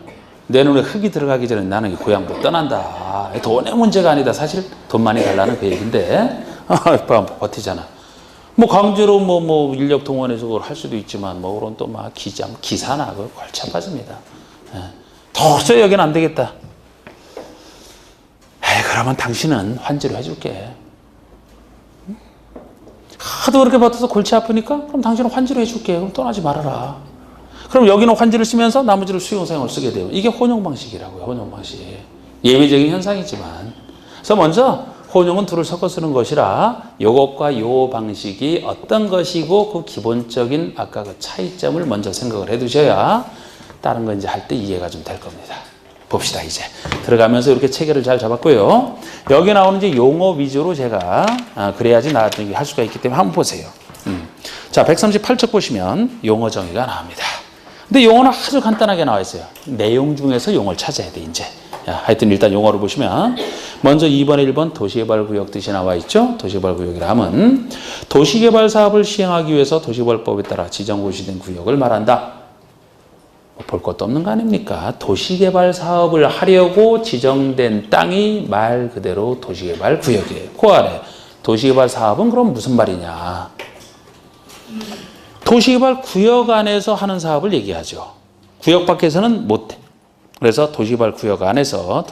S1: 내 눈에 흙이 들어가기 전에 나는 고향으로 떠난다. 돈의 문제가 아니다. 사실 돈 많이 달라는 그 얘기인데 버티잖아. 뭐 강제로 뭐 인력 동원해서 그걸 할 수도 있지만 뭐 그런 또 막 기사나 그 골치 아파집니다. 도저히 여기는 안 되겠다. 그러면 당신은 환지로 해줄게. 하도 그렇게 버텨서 골치 아프니까 그럼 당신은 환지로 해줄게. 그럼 떠나지 말아라. 그럼 여기는 환지를 쓰면서 나머지를 수용 사용을 쓰게 돼요. 이게 혼용 방식이라고요. 혼용 방식. 예외적인 현상이지만. 그래서 먼저 혼용은 둘을 섞어 쓰는 것이라 요것과 요 방식이 어떤 것이고 그 기본적인 아까 그 차이점을 먼저 생각을 해 두셔야 다른 거 이제 할 때 이해가 좀 될 겁니다. 봅시다. 이제 들어가면서 이렇게 체계를 잘 잡았고요. 여기 나오는 이제 용어 위주로 제가 그래야지 나중에 할 수가 있기 때문에 한번 보세요. 자, 138쪽 보시면 용어 정의가 나옵니다. 근데 용어는 아주 간단하게 나와 있어요. 내용 중에서 용어를 찾아야 돼 이제. 하여튼 일단 용어를 보시면 먼저 2번에 1번 도시개발구역 뜻이 나와 있죠. 도시개발구역이라면 도시개발 사업을 시행하기 위해서 도시개발법에 따라 지정고시된 구역을 말한다. 볼 것도 없는 거 아닙니까? 도시개발 사업을 하려고 지정된 땅이 말 그대로 도시개발 구역이에요. 그 아래 도시개발 사업은 그럼 무슨 말이냐? 도시개발 구역 안에서 하는 사업을 얘기하죠. 구역 밖에서는 못해. 그래서 도시개발 구역 안에서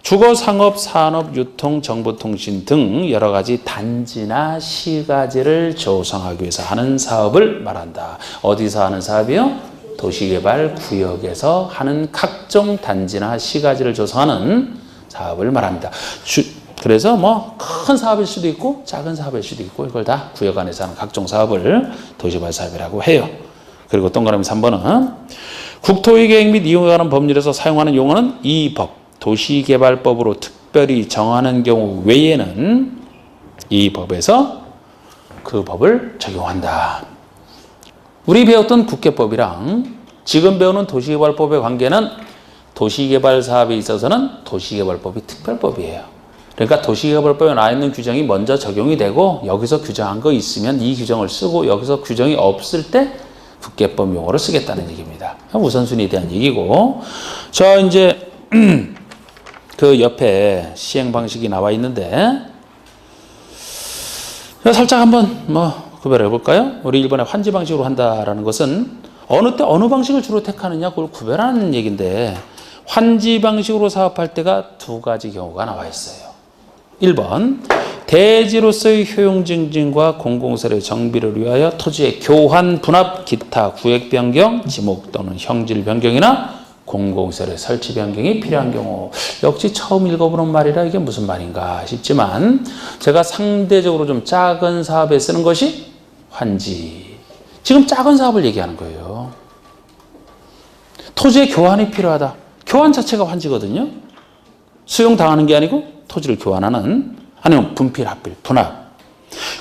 S1: 주거, 상업, 산업, 유통, 정보통신 등 여러 가지 단지나 시가지를 조성하기 위해서 하는 사업을 말한다. 어디서 하는 사업이요? 도시개발 구역에서 하는 각종 단지나 시가지를 조성하는 사업을 말합니다. 그래서 뭐 큰 사업일 수도 있고 작은 사업일 수도 있고 이걸 다 구역 안에서 하는 각종 사업을 도시개발 사업이라고 해요. 그리고 동그라미 3번은 국토의 계획 및 이용에 관한 법률에서 사용하는 용어는 이 법, 도시개발법으로 특별히 정하는 경우 외에는 이 법에서 그 법을 적용한다. 우리 배웠던 국계법이랑 지금 배우는 도시개발법의 관계는 도시개발 사업에 있어서는 도시개발법이 특별법이에요. 그러니까 도시개발법에 나와 있는 규정이 먼저 적용이 되고 여기서 규정한 거 있으면 이 규정을 쓰고 여기서 규정이 없을 때 국계법 용어를 쓰겠다는 얘기입니다. 우선순위에 대한 얘기고. 자, 이제 그 옆에 시행 방식이 나와 있는데 살짝 한번 구별해 볼까요? 우리 일본의 환지 방식으로 한다라는 것은 어느 때 어느 방식을 주로 택하느냐 그걸 구별하는 얘기인데 환지 방식으로 사업할 때가 두 가지 경우가 나와 있어요. 1번 대지로서의 효용 증진과 공공시설의 정비를 위하여 토지의 교환, 분합, 기타 구획 변경, 지목 또는 형질 변경이나 공공시설의 설치 변경이 필요한 경우. 역시 처음 읽어보는 말이라 이게 무슨 말인가 싶지만 제가 상대적으로 좀 작은 사업에 쓰는 것이 환지. 지금 작은 사업을 얘기하는 거예요. 토지의 교환이 필요하다. 교환 자체가 환지거든요. 수용당하는 게 아니고 토지를 교환하는, 아니면 분필, 합필, 분합.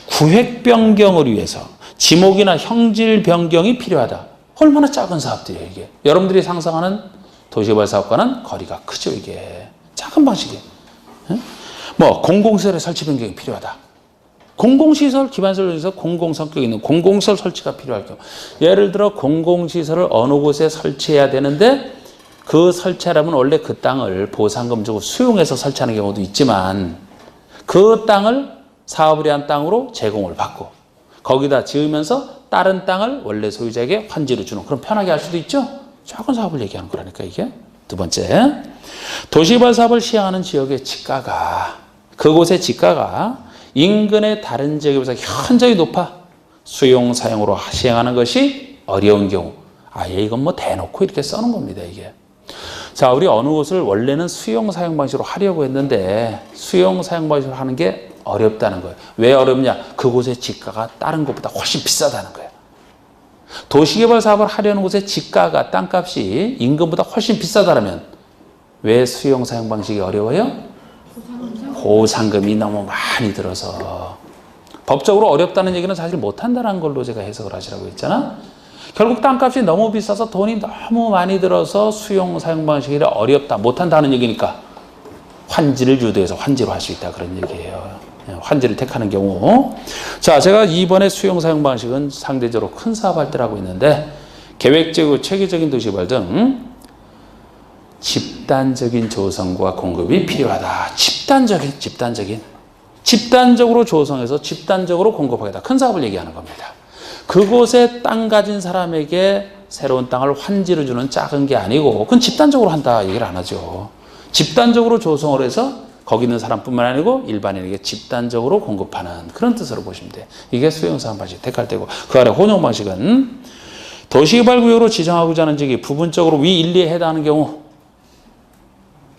S1: 구획 변경을 위해서 지목이나 형질 변경이 필요하다. 얼마나 작은 사업들이에요, 이게. 여러분들이 상상하는 도시개발 사업과는 거리가 크죠, 이게. 작은 방식이에요. 뭐 공공시설의 설치 변경이 필요하다. 공공시설, 기반시설에서 공공성격 있는 공공시설 설치가 필요할 경우. 예를 들어 공공시설을 어느 곳에 설치해야 되는데 그 설치하려면 원래 그 땅을 보상금 주고 수용해서 설치하는 경우도 있지만 그 땅을 사업을 위한 땅으로 제공을 받고 거기다 지으면서 다른 땅을 원래 소유자에게 환지로 주는 그럼 편하게 할 수도 있죠. 작은 사업을 얘기하는 거라니까 이게. 두 번째, 도시개발 사업을 시행하는 지역의 지가가 그곳의 지가가 인근의 다른 지역에 비해서 현저히 높아 수용 사용으로 시행하는 것이 어려운 경우 아예 이건 뭐 대놓고 이렇게 써놓은 겁니다 이게. 자, 우리 어느 곳을 원래는 수용 사용 방식으로 하려고 했는데 수용 사용 방식으로 하는 게 어렵다는 거예요. 왜 어렵냐? 그곳의 지가가 다른 곳보다 훨씬 비싸다는 거예요. 도시개발 사업을 하려는 곳의 지가가 땅값이 인근보다 훨씬 비싸다면 왜 수용 사용 방식이 어려워요? 보상금이 너무 많이 들어서. 법적으로 어렵다는 얘기는 사실 못한다는 걸로 제가 해석을 하시라고 했잖아. 결국 땅값이 너무 비싸서 돈이 너무 많이 들어서 수용 사용 방식이 어렵다 못한다는 얘기니까 환지를 유도해서 환지로 할 수 있다 그런 얘기예요. 환지를 택하는 경우. 자, 제가 이번에 수용 사용 방식은 상대적으로 큰 사업할 때라고 있는데 계획적이고 체계적인 도시개발 등 집단적인 조성과 공급이 필요하다. 집단적으로 조성해서 집단적으로 공급하겠다. 큰 사업을 얘기하는 겁니다. 그곳에 땅 가진 사람에게 새로운 땅을 환지로 주는 작은 게 아니고 그건 집단적으로 한다 얘기를 안 하죠. 집단적으로 조성을 해서 거기 있는 사람뿐만 아니고 일반인에게 집단적으로 공급하는 그런 뜻으로 보시면 돼요. 이게 수용사업 방식 택할 때고 그 아래 혼용 방식은 도시개발구역으로 지정하고자 하는 지역이 부분적으로 위 1, 2에 해당하는 경우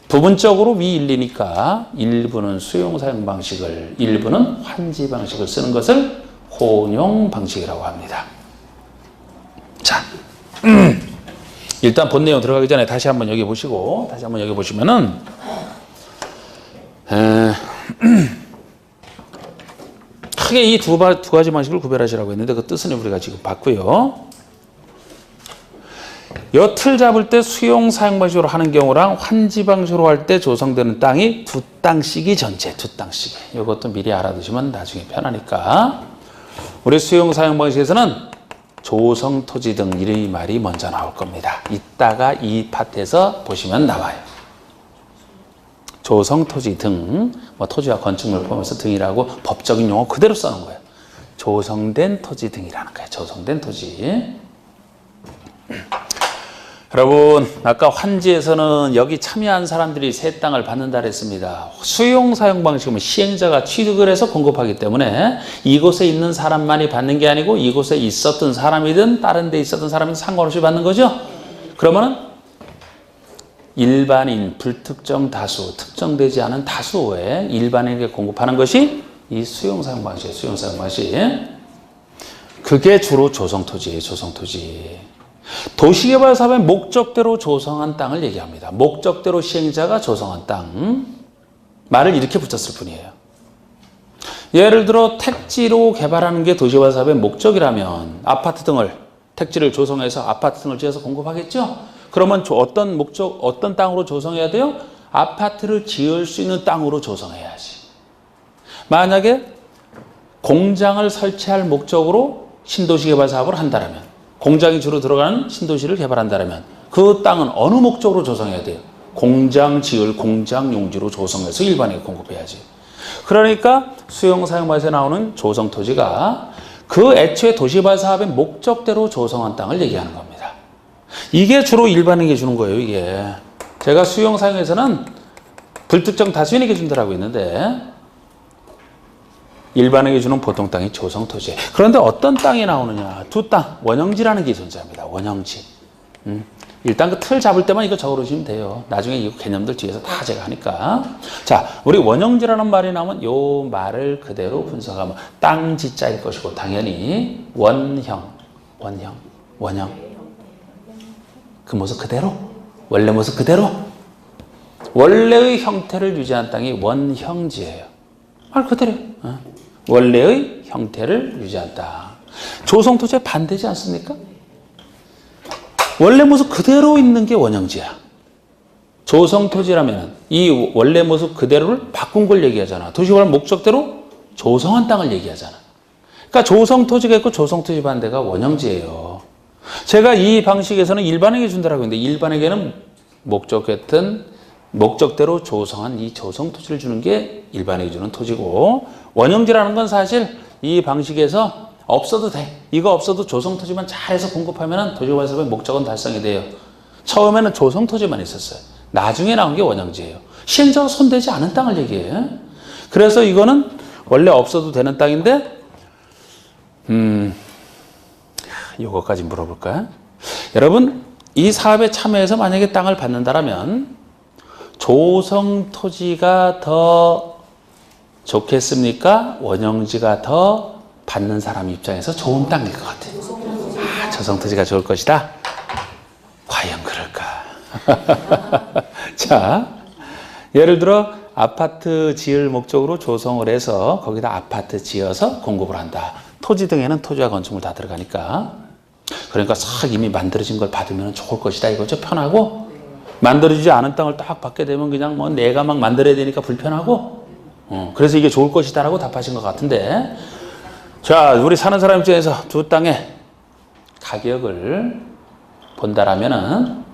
S1: 부분적으로 위 1, 2니까 일부는 수용사용 방식을 일부는 환지 방식을 쓰는 것을 혼용 방식이라고 합니다. 자, 일단 본 내용 들어가기 전에 다시 한번 여기 보시면은 크게 이 두 가지 방식을 구별하시라고 했는데 그 뜻은 우리가 지금 봤고요. 요 틀 잡을 때 수용 사용 방식으로 하는 경우랑 환지 방식으로 할 때 조성되는 땅이 두 땅씩이 전체 두 땅씩. 이것도 미리 알아두시면 나중에 편하니까. 우리 수용 사용 방식에서는 조성 토지 등 이 말이 먼저 나올 겁니다. 이따가 이 파트에서 보시면 나와요. 조성 토지 등, 뭐 토지와 건축물 포함해서 등이라고 법적인 용어 그대로 써놓은 거예요. 조성된 토지 등이라는 거예요. 조성된 토지. 여러분, 아까 환지에서는 여기 참여한 사람들이 새 땅을 받는다 그랬습니다. 수용 사용 방식은 시행자가 취득을 해서 공급하기 때문에 이곳에 있는 사람만이 받는 게 아니고 이곳에 있었던 사람이든 다른 데 있었던 사람이든 상관없이 받는 거죠. 그러면은 일반인, 불특정 다수, 특정되지 않은 다수의 일반인에게 공급하는 것이 이 수용 사용 방식이에요. 수용 사용 방식. 그게 주로 조성토지예요. 조성토지. 도시개발 사업의 목적대로 조성한 땅을 얘기합니다. 목적대로 시행자가 조성한 땅. 말을 이렇게 붙였을 뿐이에요. 예를 들어 택지로 개발하는 게 도시개발 사업의 목적이라면 아파트 등을 택지를 조성해서 아파트 등을 지어서 공급하겠죠. 그러면 어떤 목적, 어떤 땅으로 조성해야 돼요? 아파트를 지을 수 있는 땅으로 조성해야지. 만약에 공장을 설치할 목적으로 신도시 개발 사업을 한다면, 공장이 주로 들어가는 신도시를 개발한다면 그 땅은 어느 목적으로 조성해야 돼요? 공장 지을 공장 용지로 조성해서 일반에게 공급해야지. 그러니까 수용 사용방에서 나오는 조성 토지가 그 애초에 도시개발 사업의 목적대로 조성한 땅을 얘기하는 겁니다. 이게 주로 일반에게 주는 거예요, 이게. 제가 수용 사용에서는 불특정 다수인에게 준다라고 했는데 일반에게 주는 보통 땅이 조성 토지. 그런데 어떤 땅이 나오느냐? 두 땅, 원형지라는 게 존재합니다. 원형지. 일단 그 틀 잡을 때만 이거 적어놓으시면 돼요. 나중에 이 개념들 뒤에서 다 제가 하니까. 자, 우리 원형지라는 말이 나오면 요 말을 그대로 분석하면 땅지자일 것이고 당연히 원형. 그 모습 그대로? 원래 모습 그대로? 원래의 형태를 유지한 땅이 원형지예요. 말 그대로. 원래의 형태를 유지한 땅. 조성토지에 반대지 않습니까? 원래 모습 그대로 있는 게 원형지야. 조성토지라면 이 원래 모습 그대로를 바꾼 걸 얘기하잖아. 도시개발 목적대로 조성한 땅을 얘기하잖아. 그러니까 조성토지가 있고 조성토지 반대가 원형지예요. 제가 이 방식에서는 일반에게 준다라고 했는데 일반에게는 목적했던 목적대로 조성한 이 조성 토지를 주는 게 일반에게 주는 토지고, 원형지라는 건 사실 이 방식에서 없어도 돼. 이거 없어도 조성 토지만 잘해서 공급하면 도시개발사업의 목적은 달성이 돼요. 처음에는 조성 토지만 있었어요. 나중에 나온 게 원형지예요. 시행자가 손대지 않은 땅을 얘기해요. 그래서 이거는 원래 없어도 되는 땅인데, 요거까지 물어볼까요? 여러분, 이 사업에 참여해서 만약에 땅을 받는다라면 조성 토지가 더 좋겠습니까? 원형지가 더 받는 사람 입장에서 좋은 땅일 것 같아요. 조성 토지가 좋을 것이다. 과연 그럴까? 자, 예를 들어 아파트 지을 목적으로 조성을 해서 거기다 아파트 지어서 공급을 한다. 토지 등에는 토지와 건축물 다 들어가니까. 그러니까 싹 이미 만들어진 걸 받으면 좋을 것이다 이거죠. 편하고. 만들어지지 않은 땅을 딱 받게 되면 그냥 뭐 내가 막 만들어야 되니까 불편하고. 그래서 이게 좋을 것이다라고 답하신 것 같은데. 자, 우리 사는 사람 입장에서 두 땅의 가격을 본다라면은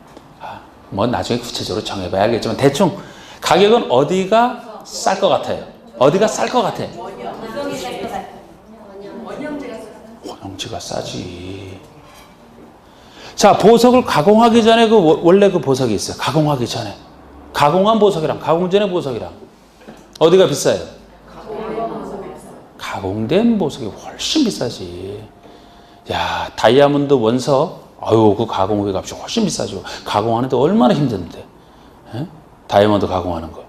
S1: 뭐 나중에 구체적으로 정해봐야 알겠지만 대충 가격은 어디가 쌀 것 같아요? 어디가 쌀 것 같아? 원형지가 싸지. 자, 보석을 가공하기 전에 원래 그 보석이 있어요. 가공하기 전에. 가공한 보석이랑 가공 전의 보석이랑 어디가 비싸요? 가공된 보석이 훨씬 비싸지. 야, 다이아몬드 원석, 아유, 그 가공 후의 값이 훨씬 비싸죠. 가공하는데 얼마나 힘든데. 에? 다이아몬드 가공하는 거.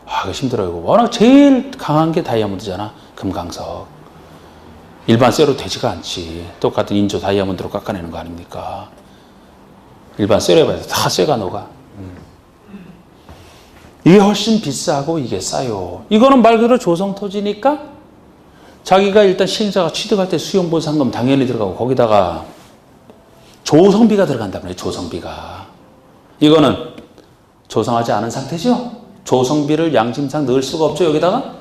S1: 아, 그 힘들어요. 워낙 제일 강한 게 다이아몬드잖아. 금강석. 일반 쇠로 되지가 않지. 똑같은 인조 다이아몬드로 깎아내는 거 아닙니까? 일반 쇠로 해봐서 다 쇠가 녹아. 이게 훨씬 비싸고 이게 싸요. 이거는 말 그대로 조성 토지니까 자기가 일단 시행자가 취득할 때 수용보상금 당연히 들어가고 거기다가 조성비가 들어간단 말이에요. 조성비가. 이거는 조성하지 않은 상태죠. 조성비를 양심상 넣을 수가 없죠. 여기다가.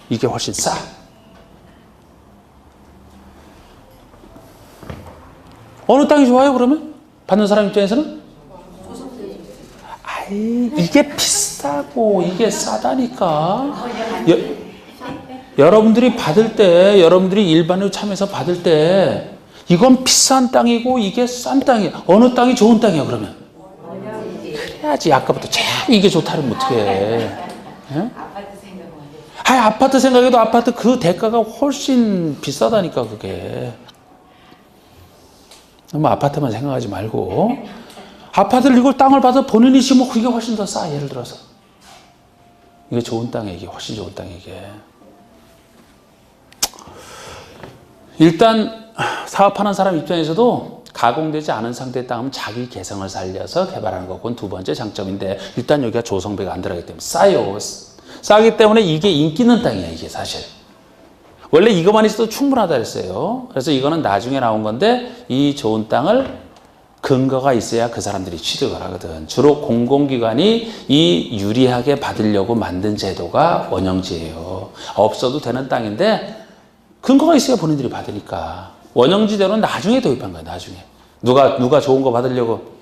S1: 이게 훨씬 싸. 어느 땅이 좋아요 그러면? 받는 사람 입장에서는? 아이, 이게 비싸고 이게 싸다니까. 여러분들이 받을 때, 여러분들이 일반으로 참여해서 받을 때 이건 비싼 땅이고 이게 싼 땅이야. 어느 땅이 좋은 땅이야 그러면? 그래야지. 아까부터 참 이게 좋다면 어떻게 해. 아파트 생각해도 아파트 그 대가가 훨씬 비싸다니까 그게. 너무 아파트만 생각하지 말고 아파트를 이걸 땅을 받아 본인이 심으면 그게 훨씬 더 싸. 예를 들어서 이게 좋은 땅이야. 이게 훨씬 좋은 땅이야 이게. 일단 사업하는 사람 입장에서도 가공되지 않은 상태의 땅은 자기 개성을 살려서 개발하는 거고 두 번째 장점인데 일단 여기가 조성비가 안 들어가기 때문에 싸요. 싸기 때문에 이게 인기 있는 땅이야 이게 사실. 원래 이것만 있어도 충분하다 그랬어요. 그래서 이거는 나중에 나온 건데 이 좋은 땅을 근거가 있어야 그 사람들이 취득을 하거든. 주로 공공기관이 이 유리하게 받으려고 만든 제도가 원형지예요. 없어도 되는 땅인데 근거가 있어야 본인들이 받으니까. 원형지대로는 나중에 도입한 거야, 나중에. 누가 좋은 거 받으려고?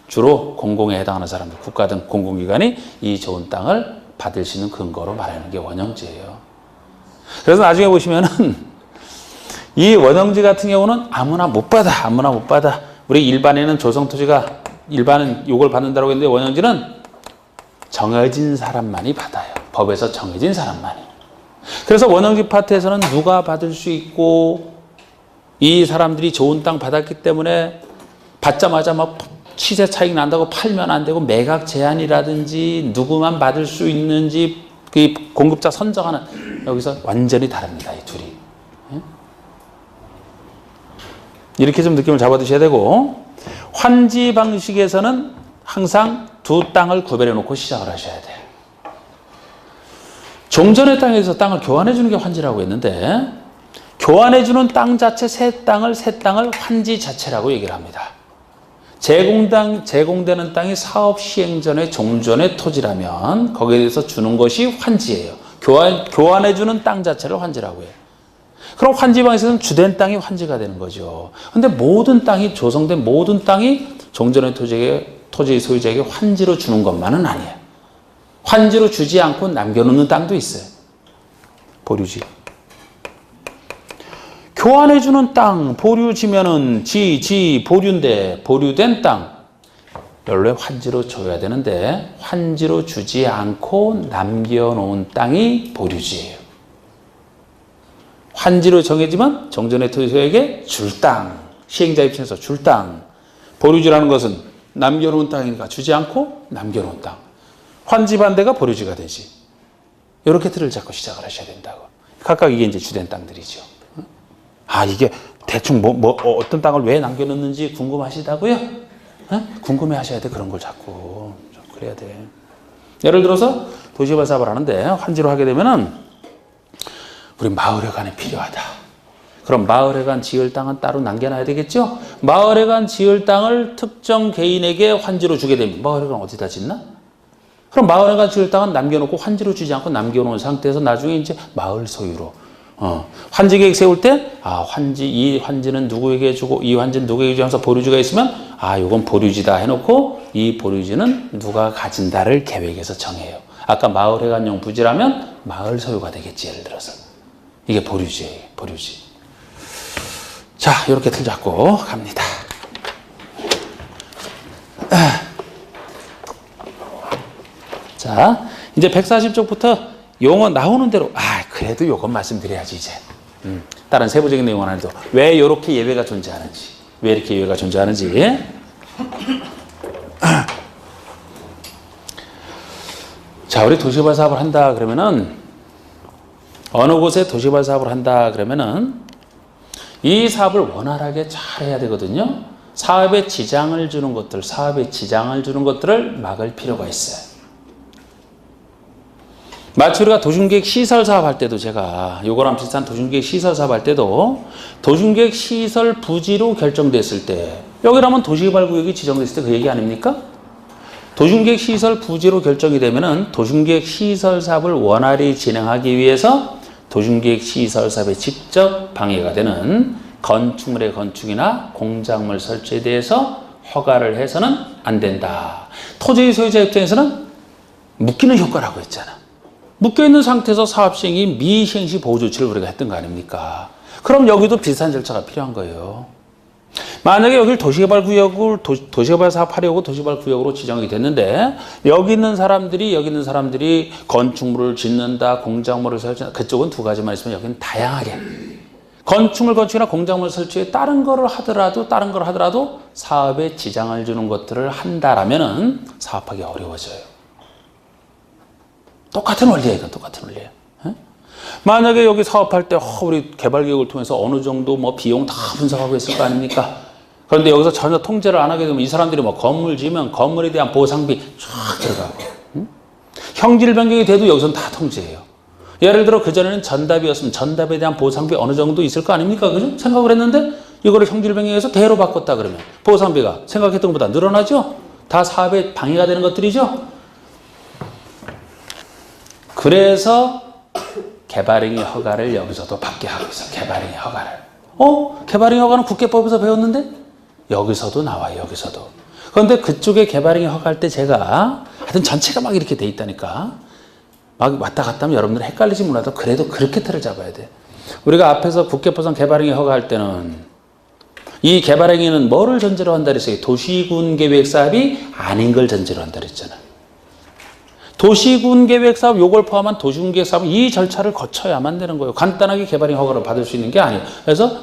S1: 주로 공공에 해당하는 사람들, 국가 등 공공기관이 이 좋은 땅을 받을 수 있는 근거로 말하는 게 원형지예요. 그래서 나중에 보시면은 이 원형지 같은 경우는 아무나 못 받아, 아무나 못 받아. 우리 일반에는 조성토지가, 일반은 요걸 받는다고 했는데 원형지는 정해진 사람만이 받아요. 법에서 정해진 사람만이. 그래서 원형지 파트에서는 누가 받을 수 있고 이 사람들이 좋은 땅 받았기 때문에 받자마자 막 시세 차익 난다고 팔면 안 되고 매각 제한이라든지 누구만 받을 수 있는지 그 공급자 선정하는 여기서 완전히 다릅니다. 이 둘이. 이렇게 좀 느낌을 잡아두셔야 되고 환지 방식에서는 항상 두 땅을 구별해 놓고 시작을 하셔야 돼요. 종전의 땅에서 땅을 교환해 주는 게 환지라고 했는데 교환해 주는 땅 자체 새 땅을 환지 자체라고 얘기를 합니다. 제공되는 땅이 사업 시행 전에 종전의 토지라면 거기에 대해서 주는 것이 환지예요. 교환해 주는 땅 자체를 환지라고 해요. 그럼 환지방에서는 주된 땅이 환지가 되는 거죠. 근데 모든 땅이 조성된 모든 땅이 종전의 토지 소유자에게 환지로 주는 것만은 아니에요. 환지로 주지 않고 남겨놓는 땅도 있어요. 보류지. 교환해주는 땅, 보류지면은 보류인데, 보류된 땅. 원래 환지로 줘야 되는데, 환지로 주지 않고 남겨놓은 땅이 보류지예요. 환지로 정해지면 정전의 토지소유에게 줄 땅, 시행자 입장에서 줄 땅. 보류지라는 것은 남겨놓은 땅이니까 주지 않고 남겨놓은 땅. 환지 반대가 보류지가 되지. 이렇게 틀을 잡고 시작을 하셔야 된다고. 각각 이게 이제 주된 땅들이죠. 아, 이게 대충 어떤 땅을 왜 남겨놓는지 궁금하시다고요? 궁금해 하셔야 돼. 그런 걸 자꾸. 좀 그래야 돼. 예를 들어서 도시개발 사업을 하는데 환지로 하게 되면은 우리 마을회관이 필요하다. 그럼 마을회관 지을 땅은 따로 남겨놔야 되겠죠? 마을회관 지을 땅을 특정 개인에게 환지로 주게 되면 마을회관 어디다 짓나? 그럼 마을회관 지을 땅은 남겨놓고 환지로 주지 않고 남겨놓은 상태에서 나중에 이제 마을 소유로 환지 계획 세울 때, 이 환지는 누구에게 주고, 이 환지는 누구에게 주고 하면서 보류지가 있으면, 요건 보류지다 해놓고, 이 보류지는 누가 가진다를 계획에서 정해요. 아까 마을회관용 부지라면 마을 소유가 되겠지, 예를 들어서. 이게 보류지예요, 보류지. 자, 이렇게 틀 잡고 갑니다. 자, 이제 140쪽부터 용어 나오는 대로, 그래도 요건 말씀드려야지, 이제. 다른 세부적인 내용은 아니도 왜 이렇게 예외가 존재하는지, 왜 이렇게 예외가 존재하는지. 자, 우리 도시개발 사업을 한다 그러면은, 어느 곳에 도시개발 사업을 한다 그러면은, 이 사업을 원활하게 잘 해야 되거든요. 사업에 지장을 주는 것들을 막을 필요가 있어요. 마치 우리가 도심계획 시설 사업 할 때도 제가 요거랑 비슷한 도심계획 시설 사업 할 때도 도심계획 시설 부지로 결정됐을 때 여기라면 도시개발구역이 지정됐을 때 그 얘기 아닙니까? 도심계획 시설 부지로 결정이 되면은 도심계획 시설 사업을 원활히 진행하기 위해서 도심계획 시설 사업에 직접 방해가 되는 건축물의 건축이나 공작물 설치에 대해서 허가를 해서는 안 된다. 토지 소유자 입장에서는 묶이는 효과라고 했잖아. 묶여있는 상태에서 사업 시행이 미시행시 보호 조치를 우리가 했던 거 아닙니까? 그럼 여기도 비슷한 절차가 필요한 거예요. 만약에 여기를 도시개발 사업하려고 도시개발구역으로 지정이 됐는데 여기 있는 사람들이 건축물을 짓는다, 공작물을 설치한다. 그쪽은 두 가지만 있으면 여기는 다양하게 건축물 건축이나 공작물 설치에 다른 거를 하더라도 사업에 지장을 주는 것들을 한다라면은 사업하기 어려워져요. 똑같은 원리예요. 이건 똑같은 원리예요. 만약에 여기 사업할 때 우리 개발계획을 통해서 어느 정도 비용 다 분석하고 있을 거 아닙니까? 그런데 여기서 전혀 통제를 안 하게 되면 이 사람들이 건물 지으면 건물에 대한 보상비 쫙 들어가고 형질 변경이 돼도 여기서는 다 통제해요. 예를 들어 그전에는 전답이었으면 전답에 대한 보상비 어느 정도 있을 거 아닙니까? 그죠? 생각을 했는데 이거를 형질 변경해서 대로 바꿨다 그러면 보상비가 생각했던 것보다 늘어나죠? 다 사업에 방해가 되는 것들이죠? 그래서 개발행위 허가를 여기서도 받게 하고 있어. 개발행위 허가를. 개발행위 허가는 국계법에서 배웠는데 여기서도 나와요. 여기서도. 그런데 그쪽에 개발행위 허가할 때 제가 하여튼 전체가 막 이렇게 돼 있다니까 막 왔다 갔다 하면 여러분들 헷갈리지 몰라도 그래도 그렇게 틀을 잡아야 돼. 우리가 앞에서 국계법상 개발행위 허가할 때는 이 개발행위는 뭐를 전제로 한다 그랬어요? 도시군 계획 사업이 아닌 걸 전제로 한다 그랬잖아. 도시군 계획 사업 요걸 포함한 도시군 계획 사업은 이 절차를 거쳐야만 되는 거예요. 간단하게 개발행위 허가를 받을 수 있는 게 아니에요. 그래서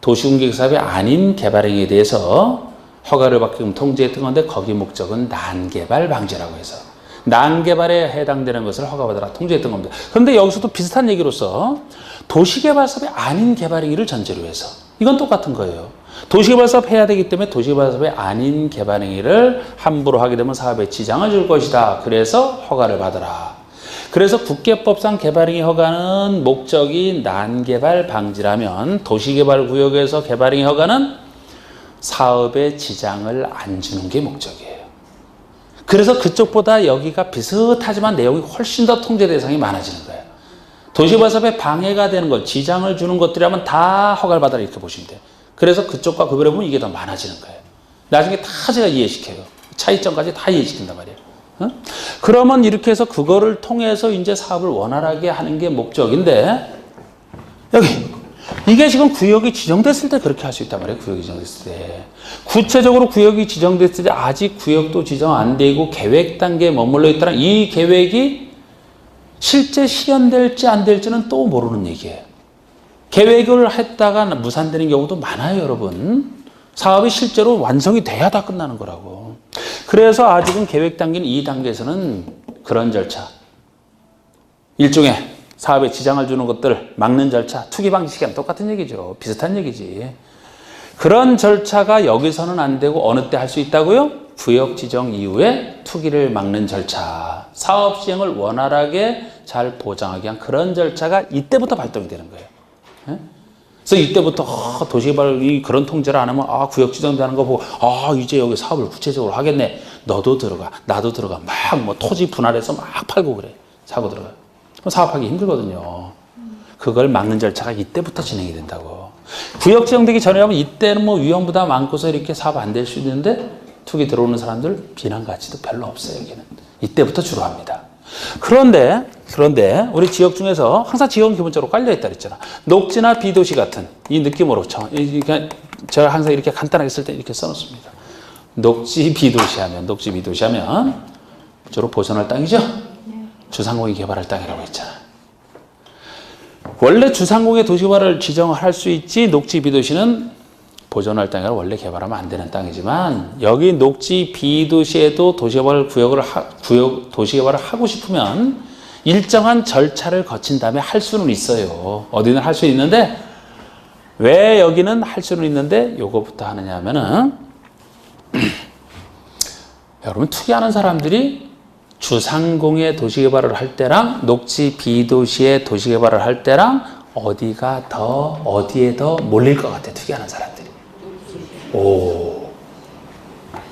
S1: 도시군 계획 사업이 아닌 개발행위에 대해서 허가를 받게끔 통제했던 건데 거기 목적은 난개발 방지라고 해서 난개발에 해당되는 것을 허가받으라 통제했던 겁니다. 그런데 여기서도 비슷한 얘기로서 도시개발 사업이 아닌 개발행위를 전제로 해서 이건 똑같은 거예요. 도시개발 사업 해야 되기 때문에 도시개발 사업이 아닌 개발행위를 함부로 하게 되면 사업에 지장을 줄 것이다. 그래서 허가를 받으라. 그래서 국계법상 개발행위 허가는 목적이 난개발 방지라면 도시개발구역에서 개발행위 허가는 사업에 지장을 안 주는 게 목적이에요. 그래서 그쪽보다 여기가 비슷하지만 내용이 훨씬 더 통제 대상이 많아지는 거예요. 도시개발 사업에 방해가 되는 것, 지장을 주는 것들이라면 다 허가를 받아라 이렇게 보시면 돼요. 그래서 그쪽과 구별해 보면 이게 더 많아지는 거예요. 나중에 다 제가 이해시켜요. 차이점까지 다 이해시킨단 말이에요. 그러면 이렇게 해서 그거를 통해서 이제 사업을 원활하게 하는 게 목적인데 여기 이게 지금 구역이 지정됐을 때 그렇게 할 수 있단 말이에요. 구역이 지정됐을 때. 구체적으로 구역이 지정됐을 때 아직 구역도 지정 안 되고 계획 단계에 머물러 있다는 이 계획이 실제 실현될지 안 될지는 또 모르는 얘기예요. 계획을 했다가 무산되는 경우도 많아요, 여러분. 사업이 실제로 완성이 돼야 다 끝나는 거라고. 그래서 아직은 계획 단계는 이 단계에서는 그런 절차, 일종의 사업에 지장을 주는 것들을 막는 절차, 투기 방지 시간 똑같은 얘기죠. 비슷한 얘기지. 그런 절차가 여기서는 안 되고 어느 때 할 수 있다고요? 구역 지정 이후에 투기를 막는 절차, 사업 시행을 원활하게 잘 보장하기 위한 그런 절차가 이때부터 발동이 되는 거예요. 그래서 이때부터 도시개발이 그런 통제를 안 하면 구역 지정되는 거 보고 이제 여기 사업을 구체적으로 하겠네. 너도 들어가, 나도 들어가. 막 뭐 토지 분할해서 막 팔고 그래. 사고 들어가. 그럼 사업하기 힘들거든요. 그걸 막는 절차가 이때부터 진행이 된다고. 구역 지정되기 전에 하면 이때는 뭐 위험부담 많고서 이렇게 사업 안 될 수 있는데 투기 들어오는 사람들 비난 가치도 별로 없어요. 여기는. 이때부터 주로 합니다. 그런데 우리 지역 중에서 항상 지역은 기본적으로 깔려있다 그랬잖아. 녹지나 비도시 같은 이 느낌으로 제가 항상 이렇게 간단하게 쓸 때 이렇게 써놓습니다. 녹지 비도시 하면 주로 보존할 땅이죠. 주상공이 개발할 땅이라고 했잖아. 원래 주상공의 도시개발을 지정할 수 있지 녹지 비도시는 보존할 땅이라 원래 개발하면 안 되는 땅이지만 여기 녹지 비도시에도 도시개발을 하고 싶으면 일정한 절차를 거친 다음에 할 수는 있어요. 어디는 할 수 있는데 왜 여기는 할 수는 있는데 요거부터 하느냐 하면은 여러분 투기하는 사람들이 주상공의 도시개발을 할 때랑 녹지 비도시의 도시개발을 할 때랑 어디에 더 몰릴 것 같아 투기하는 사람들이.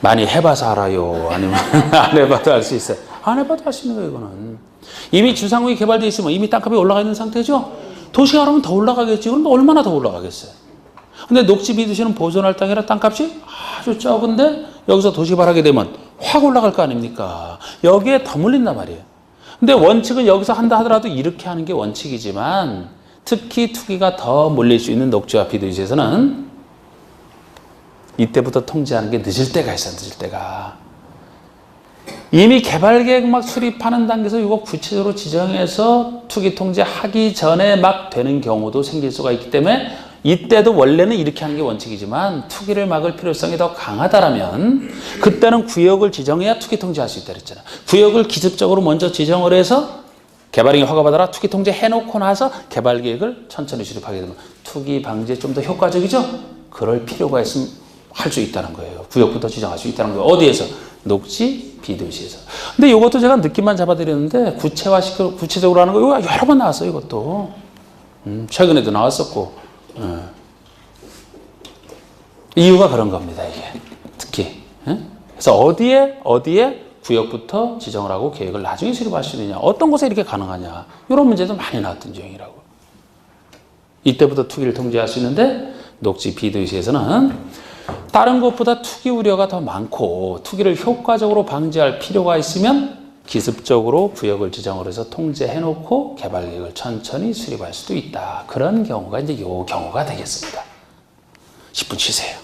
S1: 많이 해봐서 알아요. 아니면 안 해봐도 알 수 있어요. 안 해봐도 할 수 있는 거예요. 이거는 이미 주상공이 개발되어 있으면 이미 땅값이 올라가 있는 상태죠. 도시가 그러면 더 올라가겠지. 그럼 얼마나 더 올라가겠어요. 근데 녹지 비도시는 보존할 땅이라 땅값이 아주 적은데 여기서 도시개발하게 되면 확 올라갈 거 아닙니까? 여기에 더 몰린단 말이에요. 근데 원칙은 여기서 한다 하더라도 이렇게 하는 게 원칙이지만 특히 투기가 더 몰릴 수 있는 녹지와 비도시에서는 이때부터 통제하는 게 늦을 때가 있어요. 늦을 때가. 이미 개발계획 막 수립하는 단계에서 이거 구체적으로 지정해서 투기 통제하기 전에 막 되는 경우도 생길 수가 있기 때문에 이때도 원래는 이렇게 하는 게 원칙이지만 투기를 막을 필요성이 더 강하다라면 그때는 구역을 지정해야 투기 통제할 수 있다 그랬잖아. 구역을 기습적으로 먼저 지정을 해서 개발행위 허가받아라 투기 통제 해놓고 나서 개발계획을 천천히 수립하게 되면 투기 방지에 좀 더 효과적이죠? 그럴 필요가 있으면 할 수 있다는 거예요. 구역부터 지정할 수 있다는 거예요. 어디에서? 녹지, 비도시에서. 근데 이것도 제가 느낌만 잡아드렸는데 구체적으로 하는 거 이거 여러 번 나왔어요. 이것도. 최근에도 나왔었고. 이유가 그런 겁니다. 이게 특히. 그래서 어디에 구역부터 지정을 하고 계획을 나중에 수립할 수 있느냐. 어떤 곳에 이렇게 가능하냐. 이런 문제도 많이 나왔던 유형이라고. 이때부터 투기를 통제할 수 있는데 녹지, 비도시에서는 다른 것보다 투기 우려가 더 많고 투기를 효과적으로 방지할 필요가 있으면 기습적으로 구역을 지정을 해서 통제해놓고 개발계획을 천천히 수립할 수도 있다. 그런 경우가 이제 요 경우가 되겠습니다. 10분 쉬세요.